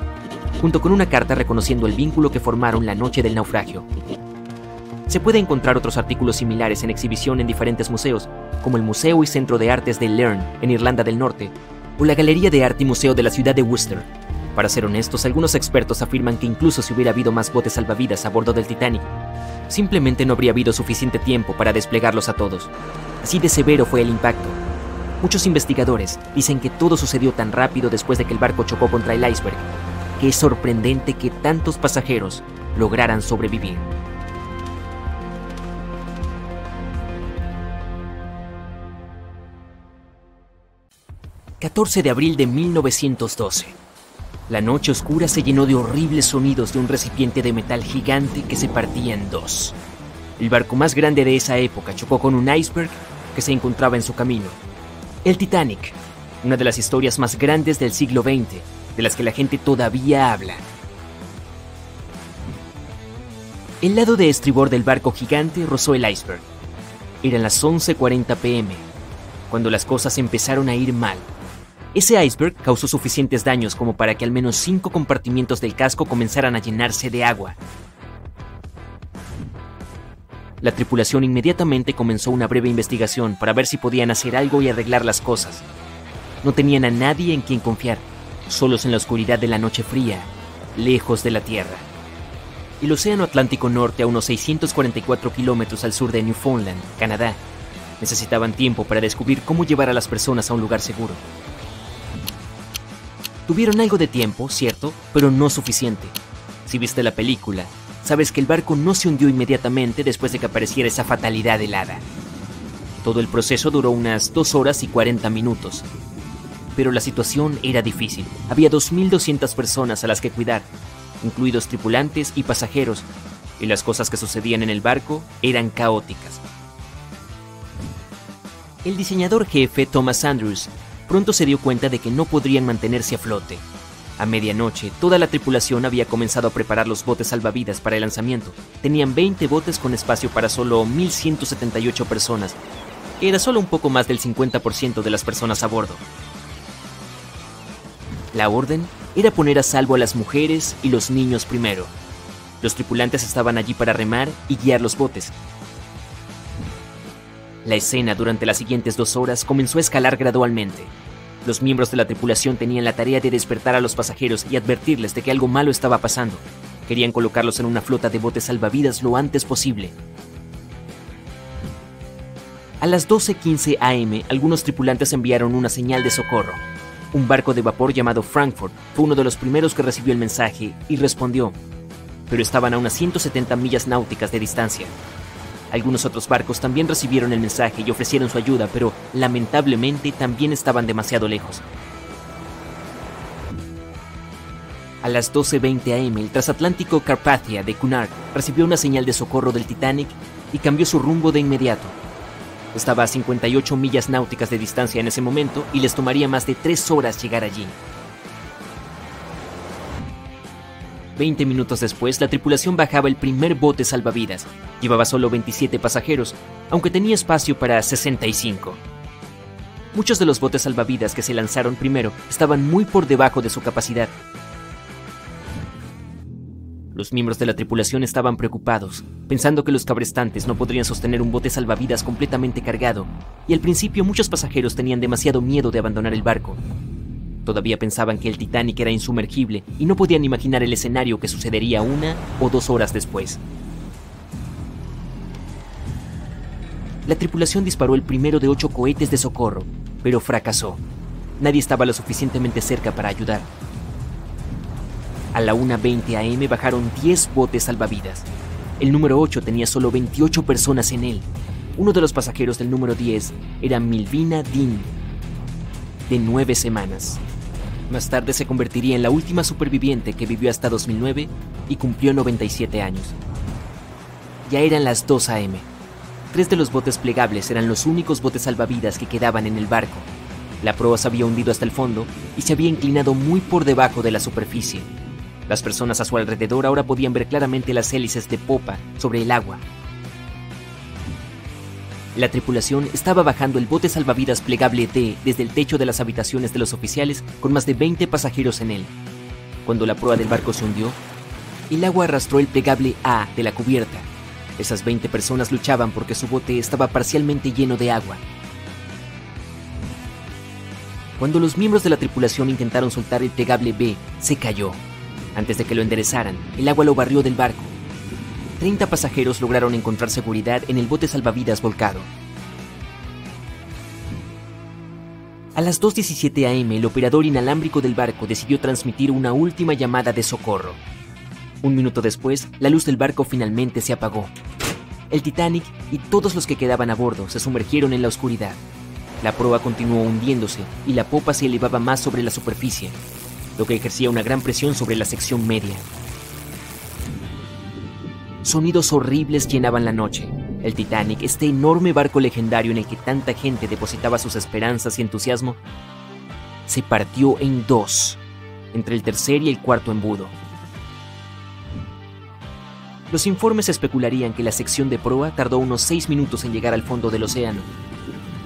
junto con una carta reconociendo el vínculo que formaron la noche del naufragio. Se puede encontrar otros artículos similares en exhibición en diferentes museos, como el Museo y Centro de Artes de Learn, en Irlanda del Norte, o la Galería de Arte y Museo de la ciudad de Worcester. Para ser honestos, algunos expertos afirman que incluso si hubiera habido más botes salvavidas a bordo del Titanic, simplemente no habría habido suficiente tiempo para desplegarlos a todos. Así de severo fue el impacto. Muchos investigadores dicen que todo sucedió tan rápido después de que el barco chocó contra el iceberg, que es sorprendente que tantos pasajeros lograran sobrevivir. 14 de abril de 1912. La noche oscura se llenó de horribles sonidos de un recipiente de metal gigante que se partía en dos. El barco más grande de esa época chocó con un iceberg que se encontraba en su camino. El Titanic, una de las historias más grandes del siglo XX, de las que la gente todavía habla. El lado de estribor del barco gigante rozó el iceberg. Eran las 11:40 p.m., cuando las cosas empezaron a ir mal. Ese iceberg causó suficientes daños como para que al menos 5 compartimientos del casco comenzaran a llenarse de agua. La tripulación inmediatamente comenzó una breve investigación para ver si podían hacer algo y arreglar las cosas. No tenían a nadie en quien confiar, solos en la oscuridad de la noche fría, lejos de la tierra. El Océano Atlántico Norte, a unos 644 kilómetros al sur de Newfoundland, Canadá, necesitaban tiempo para descubrir cómo llevar a las personas a un lugar seguro. Tuvieron algo de tiempo, cierto, pero no suficiente. Si viste la película, sabes que el barco no se hundió inmediatamente después de que apareciera esa fatalidad helada. Todo el proceso duró unas 2 horas y 40 minutos. Pero la situación era difícil. Había 2.200 personas a las que cuidar, incluidos tripulantes y pasajeros, y las cosas que sucedían en el barco eran caóticas. El diseñador jefe, Thomas Andrews, pronto se dio cuenta de que no podrían mantenerse a flote. A medianoche, toda la tripulación había comenzado a preparar los botes salvavidas para el lanzamiento. Tenían 20 botes con espacio para solo 1.178 personas, que era solo un poco más del 50% de las personas a bordo. La orden era poner a salvo a las mujeres y los niños primero. Los tripulantes estaban allí para remar y guiar los botes. La escena durante las siguientes 2 horas comenzó a escalar gradualmente. Los miembros de la tripulación tenían la tarea de despertar a los pasajeros y advertirles de que algo malo estaba pasando. Querían colocarlos en una flota de botes salvavidas lo antes posible. A las 12:15 am, algunos tripulantes enviaron una señal de socorro. Un barco de vapor llamado Frankfurt fue uno de los primeros que recibió el mensaje y respondió, pero estaban a unas 170 millas náuticas de distancia. Algunos otros barcos también recibieron el mensaje y ofrecieron su ayuda, pero lamentablemente también estaban demasiado lejos. A las 12:20 am, el transatlántico Carpathia de Cunard recibió una señal de socorro del Titanic y cambió su rumbo de inmediato. Estaba a 58 millas náuticas de distancia en ese momento y les tomaría más de 3 horas llegar allí. 20 minutos después, la tripulación bajaba el primer bote salvavidas. Llevaba solo 27 pasajeros, aunque tenía espacio para 65. Muchos de los botes salvavidas que se lanzaron primero estaban muy por debajo de su capacidad. Los miembros de la tripulación estaban preocupados, pensando que los cabrestantes no podrían sostener un bote salvavidas completamente cargado, y al principio muchos pasajeros tenían demasiado miedo de abandonar el barco. Todavía pensaban que el Titanic era insumergible y no podían imaginar el escenario que sucedería 1 o 2 horas después. La tripulación disparó el primero de 8 cohetes de socorro, pero fracasó. Nadie estaba lo suficientemente cerca para ayudar. A la 1:20 am bajaron 10 botes salvavidas. El número 8 tenía solo 28 personas en él. Uno de los pasajeros del número 10 era Milvina Dean, de 9 semanas. Más tarde se convertiría en la última superviviente que vivió hasta 2009 y cumplió 97 años. Ya eran las 2 am. 3 de los botes plegables eran los únicos botes salvavidas que quedaban en el barco. La proa se había hundido hasta el fondo y se había inclinado muy por debajo de la superficie. Las personas a su alrededor ahora podían ver claramente las hélices de popa sobre el agua. La tripulación estaba bajando el bote salvavidas plegable D desde el techo de las habitaciones de los oficiales con más de 20 pasajeros en él. Cuando la proa del barco se hundió, el agua arrastró el plegable A de la cubierta. Esas 20 personas luchaban porque su bote estaba parcialmente lleno de agua. Cuando los miembros de la tripulación intentaron soltar el plegable B, se cayó. Antes de que lo enderezaran, el agua lo barrió del barco. 30 pasajeros lograron encontrar seguridad en el bote salvavidas volcado. A las 2:17 am, el operador inalámbrico del barco decidió transmitir una última llamada de socorro. Un minuto después, la luz del barco finalmente se apagó. El Titanic y todos los que quedaban a bordo se sumergieron en la oscuridad. La proa continuó hundiéndose y la popa se elevaba más sobre la superficie, lo que ejercía una gran presión sobre la sección media. Sonidos horribles llenaban la noche. El Titanic, este enorme barco legendario en el que tanta gente depositaba sus esperanzas y entusiasmo, se partió en dos, entre el tercer y el cuarto embudo. Los informes especularían que la sección de proa tardó unos 6 minutos en llegar al fondo del océano.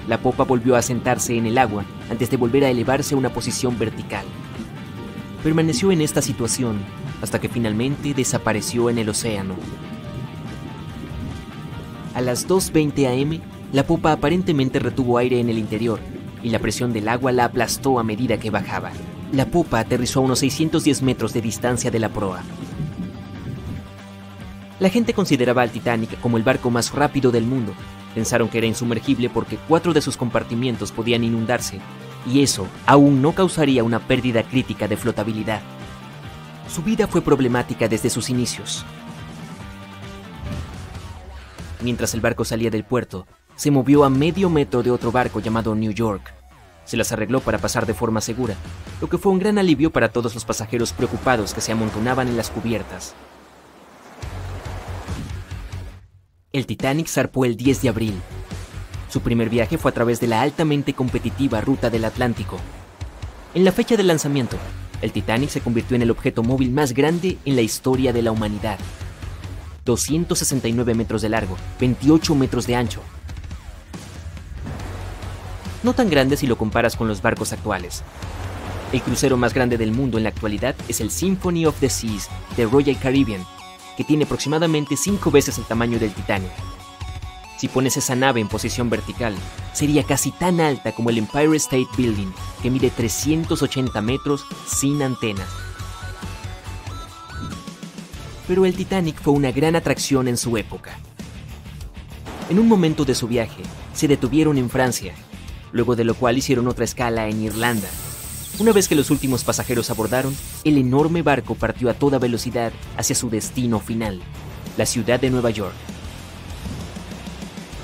La popa volvió a sentarse en el agua antes de volver a elevarse a una posición vertical. Permaneció en esta situación hasta que finalmente desapareció en el océano. A las 2:20 am, la popa aparentemente retuvo aire en el interior y la presión del agua la aplastó a medida que bajaba. La popa aterrizó a unos 610 metros de distancia de la proa. La gente consideraba al Titanic como el barco más rápido del mundo. Pensaron que era insumergible porque 4 de sus compartimientos podían inundarse, y eso aún no causaría una pérdida crítica de flotabilidad. Su vida fue problemática desde sus inicios. Mientras el barco salía del puerto, se movió a medio metro de otro barco llamado New York. Se las arregló para pasar de forma segura, lo que fue un gran alivio para todos los pasajeros preocupados que se amontonaban en las cubiertas. El Titanic zarpó el 10 de abril. Su primer viaje fue a través de la altamente competitiva ruta del Atlántico. En la fecha del lanzamiento, el Titanic se convirtió en el objeto móvil más grande en la historia de la humanidad. 269 metros de largo, 28 metros de ancho. No tan grande si lo comparas con los barcos actuales. El crucero más grande del mundo en la actualidad es el Symphony of the Seas de Royal Caribbean, que tiene aproximadamente 5 veces el tamaño del Titanic. Si pones esa nave en posición vertical, sería casi tan alta como el Empire State Building, que mide 380 metros sin antenas. Pero el Titanic fue una gran atracción en su época. En un momento de su viaje, se detuvieron en Francia, luego de lo cual hicieron otra escala en Irlanda. Una vez que los últimos pasajeros abordaron, el enorme barco partió a toda velocidad hacia su destino final, la ciudad de Nueva York.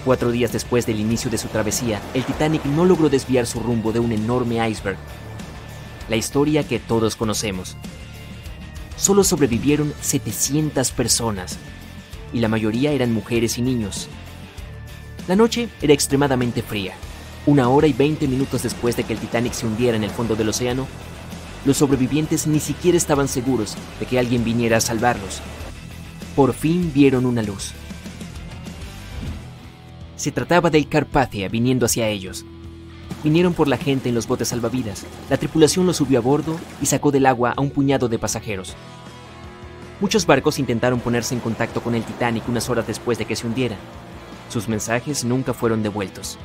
4 días después del inicio de su travesía, el Titanic no logró desviar su rumbo de un enorme iceberg. La historia que todos conocemos. Solo sobrevivieron 700 personas, y la mayoría eran mujeres y niños. La noche era extremadamente fría. 1 hora y 20 minutos después de que el Titanic se hundiera en el fondo del océano, los sobrevivientes ni siquiera estaban seguros de que alguien viniera a salvarlos. Por fin vieron una luz. Se trataba del Carpathia viniendo hacia ellos. Vinieron por la gente en los botes salvavidas. La tripulación los subió a bordo y sacó del agua a un puñado de pasajeros. Muchos barcos intentaron ponerse en contacto con el Titanic unas horas después de que se hundiera. Sus mensajes nunca fueron devueltos.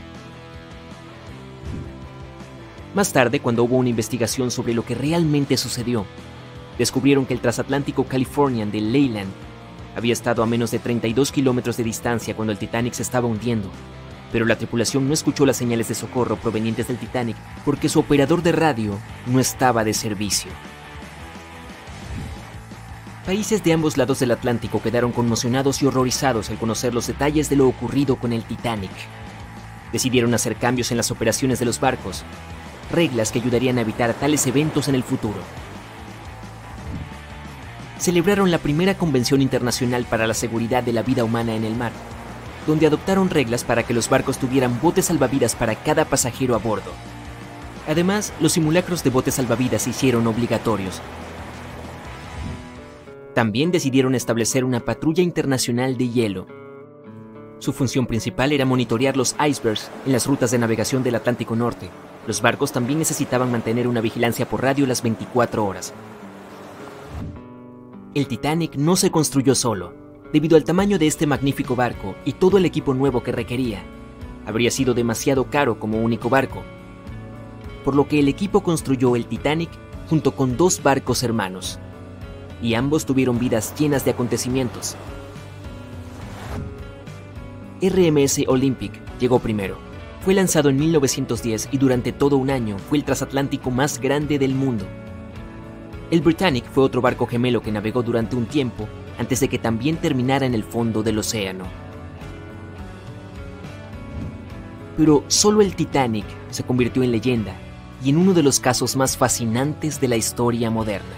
Más tarde, cuando hubo una investigación sobre lo que realmente sucedió, descubrieron que el transatlántico Californian de Leyland había estado a menos de 32 kilómetros de distancia cuando el Titanic se estaba hundiendo, pero la tripulación no escuchó las señales de socorro provenientes del Titanic porque su operador de radio no estaba de servicio. Países de ambos lados del Atlántico quedaron conmocionados y horrorizados al conocer los detalles de lo ocurrido con el Titanic. Decidieron hacer cambios en las operaciones de los barcos, reglas que ayudarían a evitar tales eventos en el futuro. Celebraron la primera Convención Internacional para la Seguridad de la Vida Humana en el Mar, donde adoptaron reglas para que los barcos tuvieran botes salvavidas para cada pasajero a bordo. Además, los simulacros de botes salvavidas se hicieron obligatorios. También decidieron establecer una patrulla internacional de hielo. Su función principal era monitorear los icebergs en las rutas de navegación del Atlántico Norte. Los barcos también necesitaban mantener una vigilancia por radio las 24 horas. El Titanic no se construyó solo. Debido al tamaño de este magnífico barco y todo el equipo nuevo que requería, habría sido demasiado caro como único barco, por lo que el equipo construyó el Titanic junto con 2 barcos hermanos, y ambos tuvieron vidas llenas de acontecimientos. RMS Olympic llegó primero. Fue lanzado en 1910 y durante todo un año fue el transatlántico más grande del mundo. El Britannic fue otro barco gemelo que navegó durante un tiempo antes de que también terminara en el fondo del océano. Pero solo el Titanic se convirtió en leyenda y en uno de los casos más fascinantes de la historia moderna.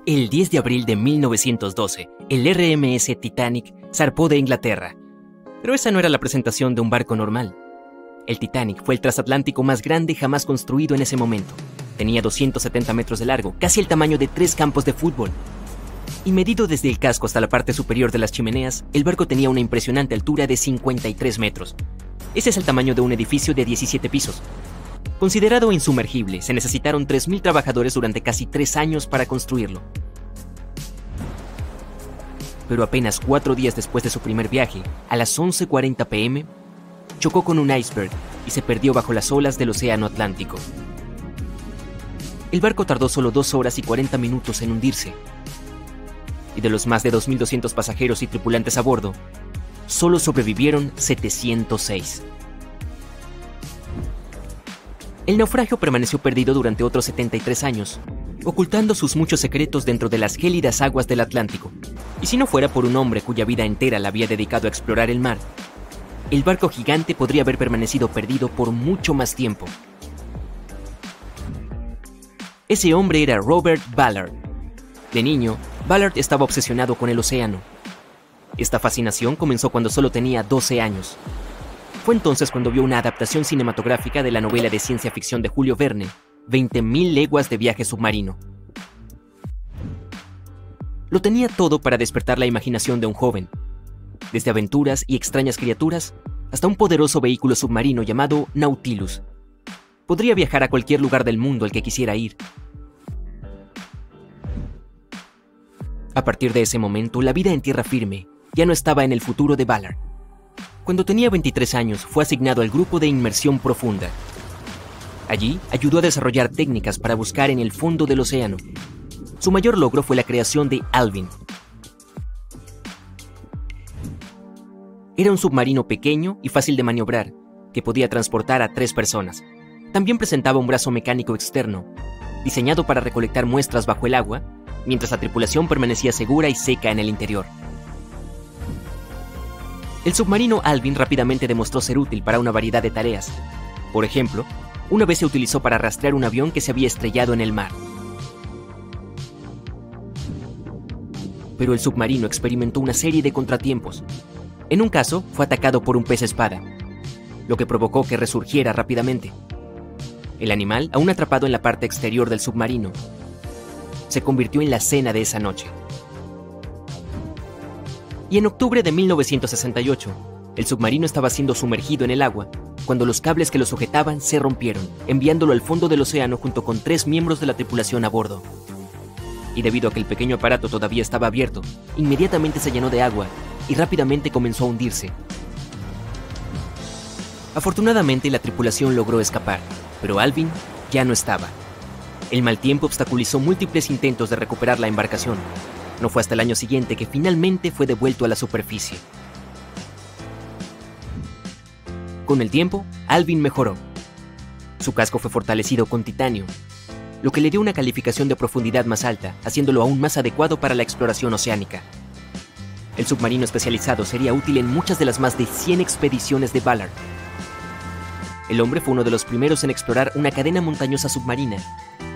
El 10 de abril de 1912, el RMS Titanic zarpó de Inglaterra. Pero esa no era la presentación de un barco normal. El Titanic fue el transatlántico más grande jamás construido en ese momento. Tenía 270 metros de largo, casi el tamaño de 3 campos de fútbol. Y medido desde el casco hasta la parte superior de las chimeneas, el barco tenía una impresionante altura de 53 metros. Ese es el tamaño de un edificio de 17 pisos. Considerado insumergible, se necesitaron 3.000 trabajadores durante casi 3 años para construirlo. Pero apenas 4 días después de su primer viaje, a las 11:40 p.m., chocó con un iceberg y se perdió bajo las olas del Océano Atlántico. El barco tardó solo 2 horas y 40 minutos en hundirse. Y de los más de 2.200 pasajeros y tripulantes a bordo, solo sobrevivieron 706. El naufragio permaneció perdido durante otros 73 años, ocultando sus muchos secretos dentro de las gélidas aguas del Atlántico. Y si no fuera por un hombre cuya vida entera la había dedicado a explorar el mar, el barco gigante podría haber permanecido perdido por mucho más tiempo. Ese hombre era Robert Ballard. De niño, Ballard estaba obsesionado con el océano. Esta fascinación comenzó cuando solo tenía 12 años. Fue entonces cuando vio una adaptación cinematográfica de la novela de ciencia ficción de Julio Verne, 20.000 leguas de viaje submarino. Lo tenía todo para despertar la imaginación de un joven, desde aventuras y extrañas criaturas hasta un poderoso vehículo submarino llamado Nautilus. Podría viajar a cualquier lugar del mundo al que quisiera ir. A partir de ese momento, la vida en tierra firme ya no estaba en el futuro de Ballard. Cuando tenía 23 años, fue asignado al grupo de inmersión profunda. Allí, ayudó a desarrollar técnicas para buscar en el fondo del océano. Su mayor logro fue la creación de Alvin. Era un submarino pequeño y fácil de maniobrar, que podía transportar a 3 personas. También presentaba un brazo mecánico externo, diseñado para recolectar muestras bajo el agua, mientras la tripulación permanecía segura y seca en el interior. El submarino Alvin rápidamente demostró ser útil para una variedad de tareas. Por ejemplo, una vez se utilizó para rastrear un avión que se había estrellado en el mar. Pero el submarino experimentó una serie de contratiempos. En un caso, fue atacado por un pez espada, lo que provocó que resurgiera rápidamente. El animal, aún atrapado en la parte exterior del submarino, se convirtió en la cena de esa noche. Y en octubre de 1968, el submarino estaba siendo sumergido en el agua cuando los cables que lo sujetaban se rompieron, enviándolo al fondo del océano junto con 3 miembros de la tripulación a bordo. Y debido a que el pequeño aparato todavía estaba abierto, inmediatamente se llenó de agua y rápidamente comenzó a hundirse. Afortunadamente, la tripulación logró escapar, pero Alvin ya no estaba. El mal tiempo obstaculizó múltiples intentos de recuperar la embarcación. No fue hasta el año siguiente que finalmente fue devuelto a la superficie. Con el tiempo, Alvin mejoró. Su casco fue fortalecido con titanio, lo que le dio una calificación de profundidad más alta, haciéndolo aún más adecuado para la exploración oceánica. El submarino especializado sería útil en muchas de las más de 100 expediciones de Ballard. El hombre fue uno de los primeros en explorar una cadena montañosa submarina,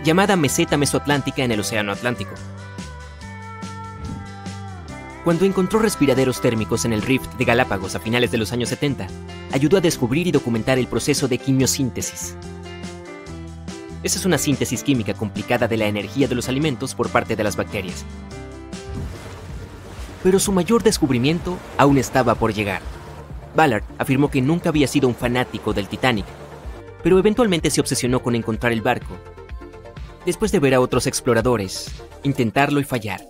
llamada Meseta Mesoatlántica en el Océano Atlántico. Cuando encontró respiraderos térmicos en el Rift de Galápagos a finales de los años 70, ayudó a descubrir y documentar el proceso de quimiosíntesis. Esa es una síntesis química complicada de la energía de los alimentos por parte de las bacterias. Pero su mayor descubrimiento aún estaba por llegar. Ballard afirmó que nunca había sido un fanático del Titanic, pero eventualmente se obsesionó con encontrar el barco, después de ver a otros exploradores intentarlo y fallar.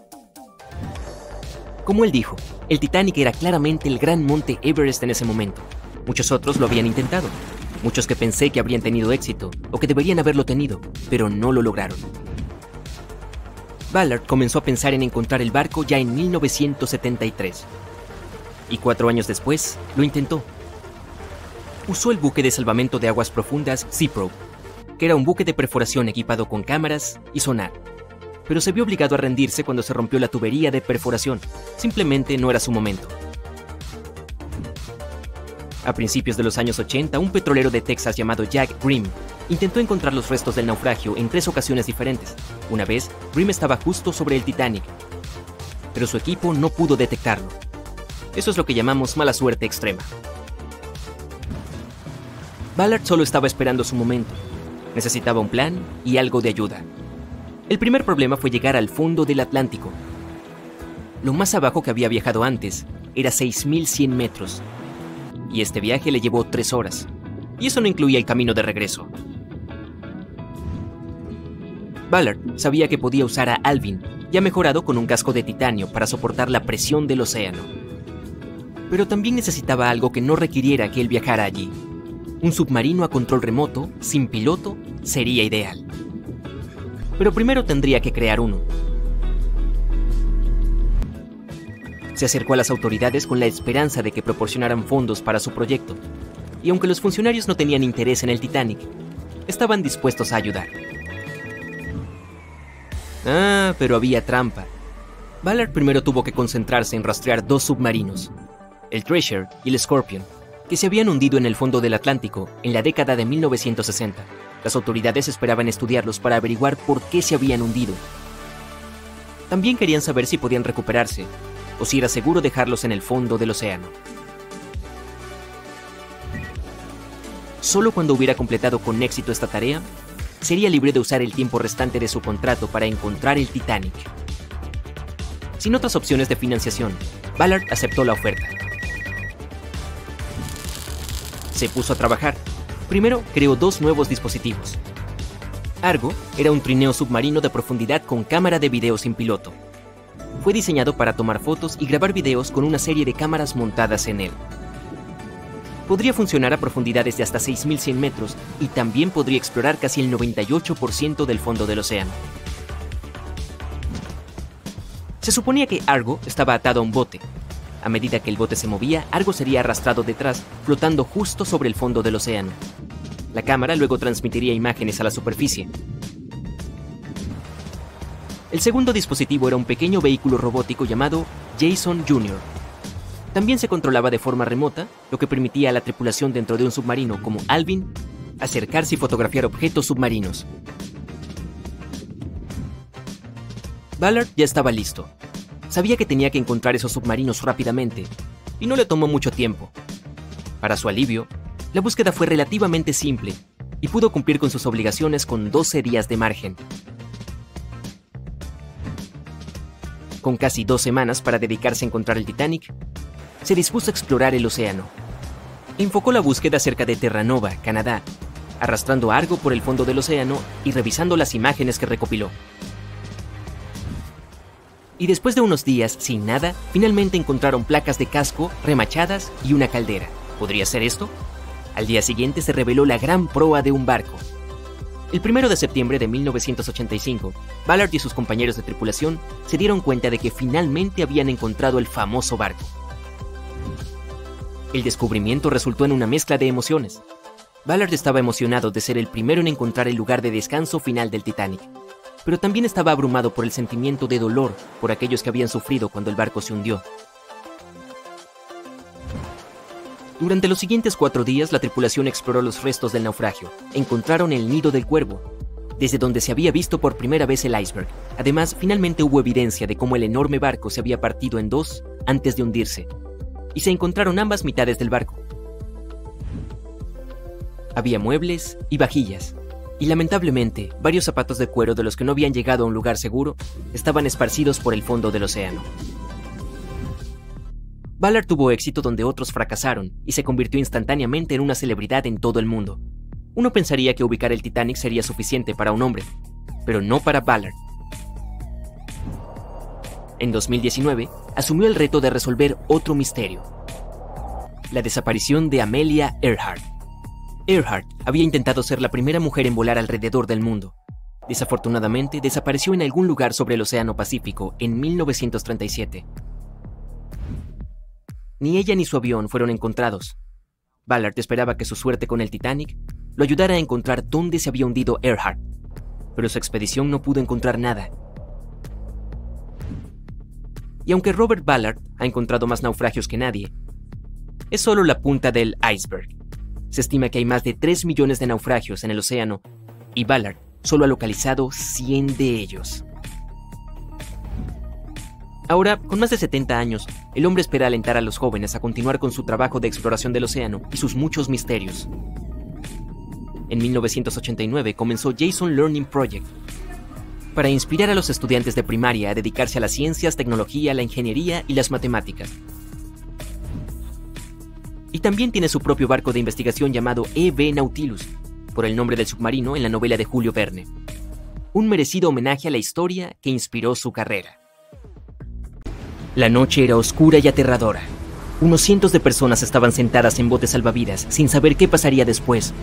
Como él dijo, el Titanic era claramente el gran monte Everest en ese momento. Muchos otros lo habían intentado, muchos que pensé que habrían tenido éxito o que deberían haberlo tenido, pero no lo lograron. Ballard comenzó a pensar en encontrar el barco ya en 1973. Y 4 años después, lo intentó. Usó el buque de salvamento de aguas profundas Seaprobe, que era un buque de perforación equipado con cámaras y sonar. Pero se vio obligado a rendirse cuando se rompió la tubería de perforación. Simplemente no era su momento. A principios de los años 80, un petrolero de Texas llamado Jack Grimm intentó encontrar los restos del naufragio en 3 ocasiones diferentes. Una vez, Grimm estaba justo sobre el Titanic, pero su equipo no pudo detectarlo. Eso es lo que llamamos mala suerte extrema. Ballard solo estaba esperando su momento. Necesitaba un plan y algo de ayuda. El primer problema fue llegar al fondo del Atlántico. Lo más abajo que había viajado antes era 6.100 metros. Y este viaje le llevó 3 horas. Y eso no incluía el camino de regreso. Ballard sabía que podía usar a Alvin, ya mejorado con un casco de titanio para soportar la presión del océano. Pero también necesitaba algo que no requiriera que él viajara allí. Un submarino a control remoto, sin piloto, sería ideal. Pero primero tendría que crear uno. Se acercó a las autoridades con la esperanza de que proporcionaran fondos para su proyecto. Y aunque los funcionarios no tenían interés en el Titanic, estaban dispuestos a ayudar. Pero había trampa. Ballard primero tuvo que concentrarse en rastrear 2 submarinos, el Treasure y el Scorpion, que se habían hundido en el fondo del Atlántico en la década de 1960. Las autoridades esperaban estudiarlos para averiguar por qué se habían hundido. También querían saber si podían recuperarse, o si era seguro dejarlos en el fondo del océano. Solo cuando hubiera completado con éxito esta tarea, sería libre de usar el tiempo restante de su contrato para encontrar el Titanic. Sin otras opciones de financiación, Ballard aceptó la oferta. Se puso a trabajar. Primero creó 2 nuevos dispositivos. Argo era un trineo submarino de profundidad con cámara de video sin piloto. Fue diseñado para tomar fotos y grabar videos con una serie de cámaras montadas en él. Podría funcionar a profundidades de hasta 6.100 metros y también podría explorar casi el 98% del fondo del océano. Se suponía que Argo estaba atado a un bote. A medida que el bote se movía, Argo sería arrastrado detrás, flotando justo sobre el fondo del océano. La cámara luego transmitiría imágenes a la superficie. El segundo dispositivo era un pequeño vehículo robótico llamado Jason Jr. También se controlaba de forma remota, lo que permitía a la tripulación dentro de un submarino como Alvin acercarse y fotografiar objetos submarinos. Ballard ya estaba listo. Sabía que tenía que encontrar esos submarinos rápidamente, y no le tomó mucho tiempo. Para su alivio, la búsqueda fue relativamente simple, y pudo cumplir con sus obligaciones con 12 días de margen. Con casi 2 semanas para dedicarse a encontrar el Titanic, se dispuso a explorar el océano. Enfocó la búsqueda cerca de Terranova, Canadá, arrastrando a Argo por el fondo del océano y revisando las imágenes que recopiló. Y después de unos días sin nada, finalmente encontraron placas de casco, remachadas y una caldera. ¿Podría ser esto? Al día siguiente se reveló la gran proa de un barco. El 1 de septiembre de 1985, Ballard y sus compañeros de tripulación se dieron cuenta de que finalmente habían encontrado el famoso barco. El descubrimiento resultó en una mezcla de emociones. Ballard estaba emocionado de ser el primero en encontrar el lugar de descanso final del Titanic, pero también estaba abrumado por el sentimiento de dolor por aquellos que habían sufrido cuando el barco se hundió. Durante los siguientes 4 días, la tripulación exploró los restos del naufragio. Encontraron el nido del cuervo, desde donde se había visto por primera vez el iceberg. Además, finalmente hubo evidencia de cómo el enorme barco se había partido en 2 antes de hundirse, y se encontraron ambas mitades del barco. Había muebles y vajillas, y lamentablemente, varios zapatos de cuero de los que no habían llegado a un lugar seguro estaban esparcidos por el fondo del océano. Ballard tuvo éxito donde otros fracasaron y se convirtió instantáneamente en una celebridad en todo el mundo. Uno pensaría que ubicar el Titanic sería suficiente para un hombre, pero no para Ballard. En 2019, asumió el reto de resolver otro misterio: la desaparición de Amelia Earhart. Earhart había intentado ser la primera mujer en volar alrededor del mundo. Desafortunadamente, desapareció en algún lugar sobre el Océano Pacífico en 1937. Ni ella ni su avión fueron encontrados. Ballard esperaba que su suerte con el Titanic lo ayudara a encontrar dónde se había hundido Earhart, pero su expedición no pudo encontrar nada. Y aunque Robert Ballard ha encontrado más naufragios que nadie, es solo la punta del iceberg. Se estima que hay más de 3 millones de naufragios en el océano y Ballard solo ha localizado 100 de ellos. Ahora, con más de 70 años, el hombre espera alentar a los jóvenes a continuar con su trabajo de exploración del océano y sus muchos misterios. En 1989 comenzó Jason Learning Project para inspirar a los estudiantes de primaria a dedicarse a las ciencias, tecnología, la ingeniería y las matemáticas. Y también tiene su propio barco de investigación llamado E.V. Nautilus, por el nombre del submarino en la novela de Julio Verne. Un merecido homenaje a la historia que inspiró su carrera. La noche era oscura y aterradora. Unos cientos de personas estaban sentadas en botes salvavidas sin saber qué pasaría después,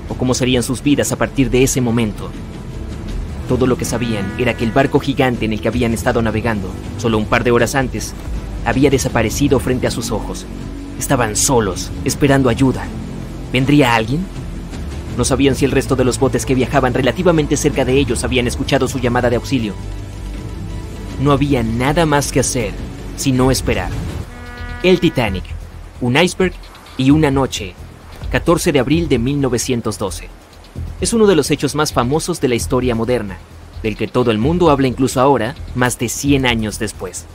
o cómo serían sus vidas a partir de ese momento. Todo lo que sabían era que el barco gigante en el que habían estado navegando, solo un par de horas antes, había desaparecido frente a sus ojos. Estaban solos, esperando ayuda. ¿Vendría alguien? No sabían si el resto de los botes que viajaban relativamente cerca de ellos habían escuchado su llamada de auxilio. No había nada más que hacer, sino esperar. El Titanic, un iceberg y una noche, 14 de abril de 1912. Es uno de los hechos más famosos de la historia moderna, del que todo el mundo habla incluso ahora, más de 100 años después.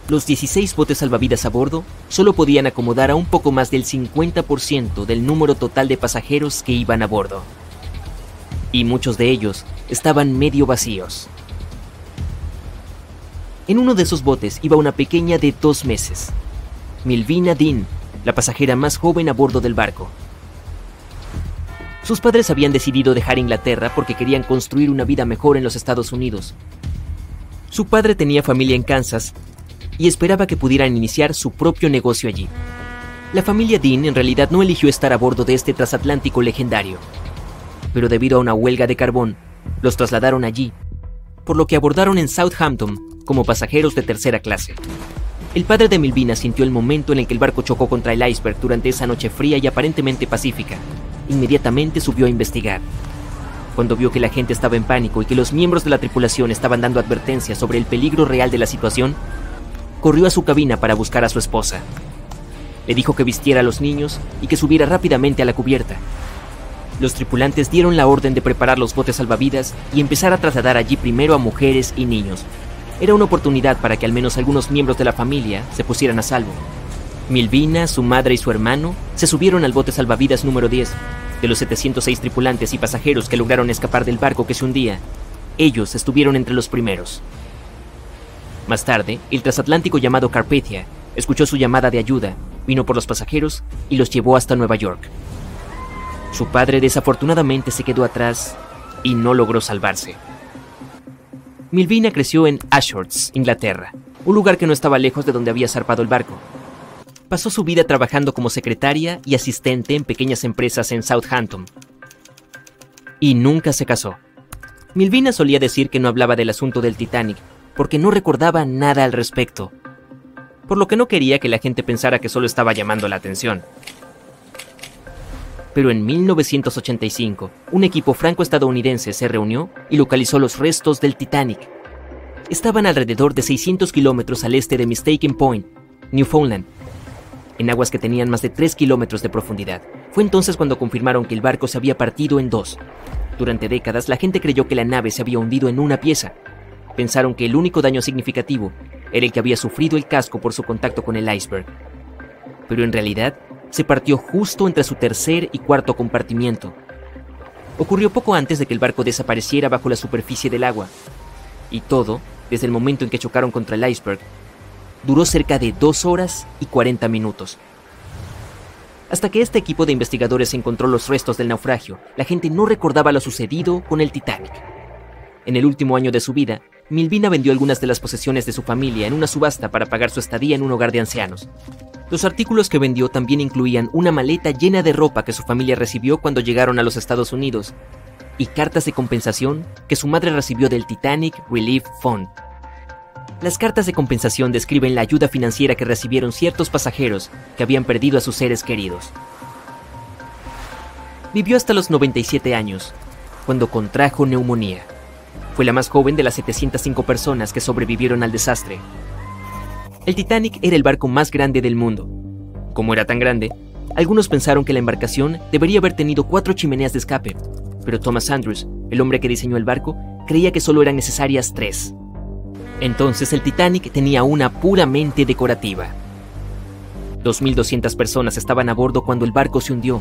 Los 16 botes salvavidas a bordo solo podían acomodar a un poco más del 50% del número total de pasajeros que iban a bordo. Y muchos de ellos estaban medio vacíos. En uno de esos botes iba una pequeña de 2 meses, Milvina Dean, la pasajera más joven a bordo del barco. Sus padres habían decidido dejar Inglaterra porque querían construir una vida mejor en los Estados Unidos. Su padre tenía familia en Kansas y esperaba que pudieran iniciar su propio negocio allí. La familia Dean en realidad no eligió estar a bordo de este transatlántico legendario, pero debido a una huelga de carbón, los trasladaron allí, por lo que abordaron en Southampton como pasajeros de tercera clase. El padre de Milvina sintió el momento en el que el barco chocó contra el iceberg durante esa noche fría y aparentemente pacífica. Inmediatamente subió a investigar. Cuando vio que la gente estaba en pánico y que los miembros de la tripulación estaban dando advertencias sobre el peligro real de la situación, corrió a su cabina para buscar a su esposa. Le dijo que vistiera a los niños y que subiera rápidamente a la cubierta. Los tripulantes dieron la orden de preparar los botes salvavidas y empezar a trasladar allí primero a mujeres y niños. Era una oportunidad para que al menos algunos miembros de la familia se pusieran a salvo. Milvina, su madre y su hermano se subieron al bote salvavidas número 10. De los 706 tripulantes y pasajeros que lograron escapar del barco que se hundía, ellos estuvieron entre los primeros. Más tarde, el transatlántico llamado Carpathia escuchó su llamada de ayuda, vino por los pasajeros y los llevó hasta Nueva York. Su padre desafortunadamente se quedó atrás y no logró salvarse. Milvina creció en Ashurst, Inglaterra, un lugar que no estaba lejos de donde había zarpado el barco. Pasó su vida trabajando como secretaria y asistente en pequeñas empresas en Southampton. Y nunca se casó. Milvina solía decir que no hablaba del asunto del Titanic porque no recordaba nada al respecto, por lo que no quería que la gente pensara que solo estaba llamando la atención. Pero en 1985, un equipo franco-estadounidense se reunió y localizó los restos del Titanic. Estaban alrededor de 600 kilómetros al este de Mistaken Point, Newfoundland, en aguas que tenían más de 3 kilómetros de profundidad. Fue entonces cuando confirmaron que el barco se había partido en 2. Durante décadas, la gente creyó que la nave se había hundido en una pieza. Pensaron que el único daño significativo era el que había sufrido el casco por su contacto con el iceberg. Pero en realidad, se partió justo entre su tercer y cuarto compartimiento. Ocurrió poco antes de que el barco desapareciera bajo la superficie del agua. Y todo, desde el momento en que chocaron contra el iceberg, duró cerca de 2 horas y 40 minutos. Hasta que este equipo de investigadores encontró los restos del naufragio, la gente no recordaba lo sucedido con el Titanic. En el último año de su vida, Milvina vendió algunas de las posesiones de su familia en una subasta para pagar su estadía en un hogar de ancianos. Los artículos que vendió también incluían una maleta llena de ropa que su familia recibió cuando llegaron a los Estados Unidos y cartas de compensación que su madre recibió del Titanic Relief Fund. Las cartas de compensación describen la ayuda financiera que recibieron ciertos pasajeros que habían perdido a sus seres queridos. Vivió hasta los 97 años, cuando contrajo neumonía. Fue la más joven de las 705 personas que sobrevivieron al desastre. El Titanic era el barco más grande del mundo, Como era tan grande, algunos pensaron que la embarcación debería haber tenido 4 chimeneas de escape, pero Thomas Andrews, el hombre que diseñó el barco, creía que solo eran necesarias 3. Entonces el Titanic tenía una puramente decorativa. 2.200 personas estaban a bordo cuando el barco se hundió.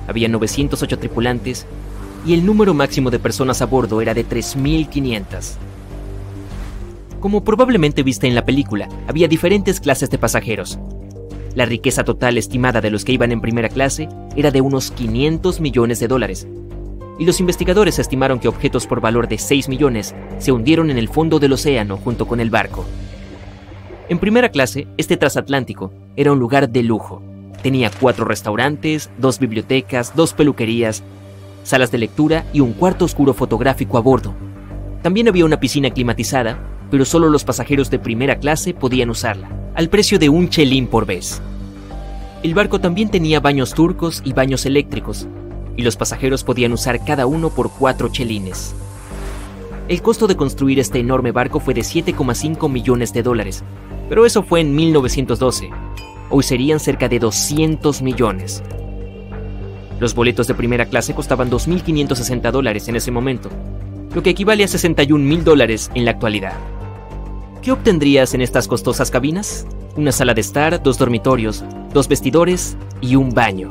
Había 908 tripulantes y el número máximo de personas a bordo era de 3.500. Como probablemente viste en la película, había diferentes clases de pasajeros. La riqueza total estimada de los que iban en primera clase era de unos $500 millones, y los investigadores estimaron que objetos por valor de 6 millones se hundieron en el fondo del océano junto con el barco. En primera clase, este transatlántico era un lugar de lujo. Tenía 4 restaurantes, 2 bibliotecas, 2 peluquerías, salas de lectura y un cuarto oscuro fotográfico a bordo. También había una piscina climatizada, pero solo los pasajeros de primera clase podían usarla, al precio de un chelín por vez. El barco también tenía baños turcos y baños eléctricos, y los pasajeros podían usar cada uno por 4 chelines. El costo de construir este enorme barco fue de $7,5 millones, pero eso fue en 1912. Hoy serían cerca de 200 millones. Los boletos de primera clase costaban $2.560 en ese momento, lo que equivale a $61.000 en la actualidad. ¿Qué obtendrías en estas costosas cabinas? Una sala de estar, 2 dormitorios, 2 vestidores y un baño.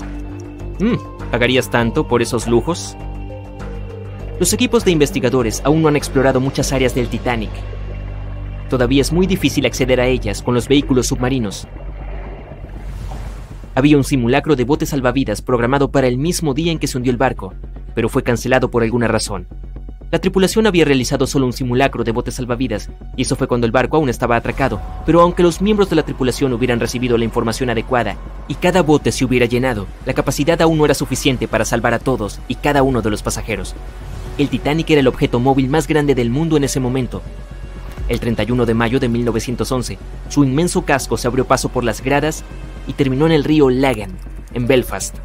¿Pagarías tanto por esos lujos? Los equipos de investigadores aún no han explorado muchas áreas del Titanic. Todavía es muy difícil acceder a ellas con los vehículos submarinos. Había un simulacro de bote salvavidas programado para el mismo día en que se hundió el barco, pero fue cancelado por alguna razón. La tripulación había realizado solo un simulacro de bote salvavidas, y eso fue cuando el barco aún estaba atracado, pero aunque los miembros de la tripulación hubieran recibido la información adecuada y cada bote se hubiera llenado, la capacidad aún no era suficiente para salvar a todos y cada uno de los pasajeros. El Titanic era el objeto móvil más grande del mundo en ese momento. El 31 de mayo de 1911, su inmenso casco se abrió paso por las gradas y terminó en el río Lagan, en Belfast.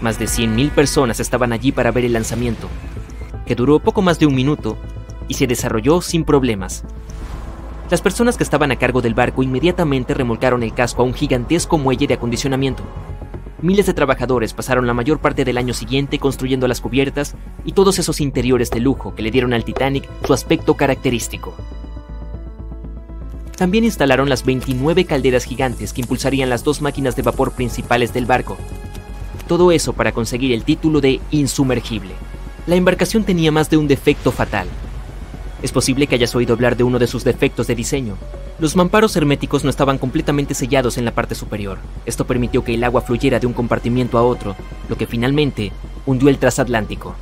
Más de 100.000 personas estaban allí para ver el lanzamiento, que duró poco más de un minuto y se desarrolló sin problemas. Las personas que estaban a cargo del barco inmediatamente remolcaron el casco a un gigantesco muelle de acondicionamiento. Miles de trabajadores pasaron la mayor parte del año siguiente construyendo las cubiertas y todos esos interiores de lujo que le dieron al Titanic su aspecto característico. También instalaron las 29 calderas gigantes que impulsarían las 2 máquinas de vapor principales del barco. Todo eso para conseguir el título de insumergible. La embarcación tenía más de un defecto fatal. Es posible que hayas oído hablar de uno de sus defectos de diseño. Los mamparos herméticos no estaban completamente sellados en la parte superior. Esto permitió que el agua fluyera de un compartimiento a otro, lo que finalmente hundió el transatlántico.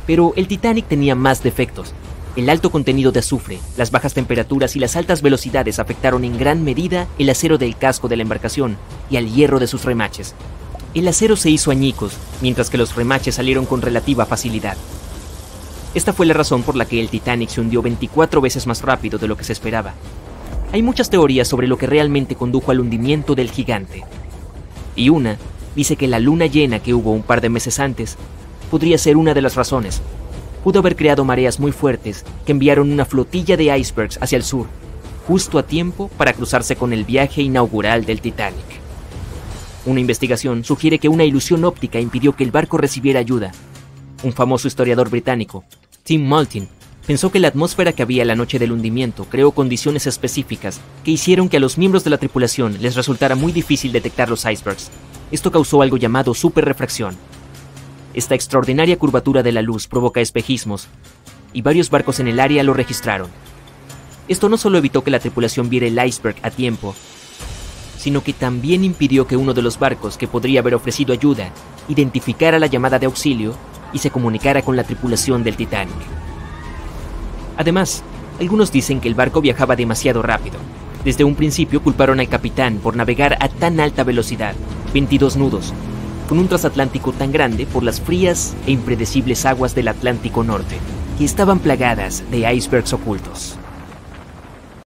Pero el Titanic tenía más defectos. El alto contenido de azufre, las bajas temperaturas y las altas velocidades afectaron en gran medida el acero del casco de la embarcación y al hierro de sus remaches. El acero se hizo añicos, mientras que los remaches salieron con relativa facilidad. Esta fue la razón por la que el Titanic se hundió 24 veces más rápido de lo que se esperaba. Hay muchas teorías sobre lo que realmente condujo al hundimiento del gigante. Y una dice que la luna llena que hubo un par de meses antes podría ser una de las razones. Pudo haber creado mareas muy fuertes que enviaron una flotilla de icebergs hacia el sur, justo a tiempo para cruzarse con el viaje inaugural del Titanic. Una investigación sugiere que una ilusión óptica impidió que el barco recibiera ayuda. Un famoso historiador británico, Tim Maltin, pensó que la atmósfera que había la noche del hundimiento creó condiciones específicas que hicieron que a los miembros de la tripulación les resultara muy difícil detectar los icebergs. Esto causó algo llamado superrefracción. Esta extraordinaria curvatura de la luz provoca espejismos, y varios barcos en el área lo registraron. Esto no solo evitó que la tripulación viera el iceberg a tiempo, sino que también impidió que uno de los barcos que podría haber ofrecido ayuda identificara la llamada de auxilio y se comunicara con la tripulación del Titanic. Además, algunos dicen que el barco viajaba demasiado rápido. Desde un principio culparon al capitán por navegar a tan alta velocidad, 22 nudos, con un transatlántico tan grande por las frías e impredecibles aguas del Atlántico Norte, que estaban plagadas de icebergs ocultos.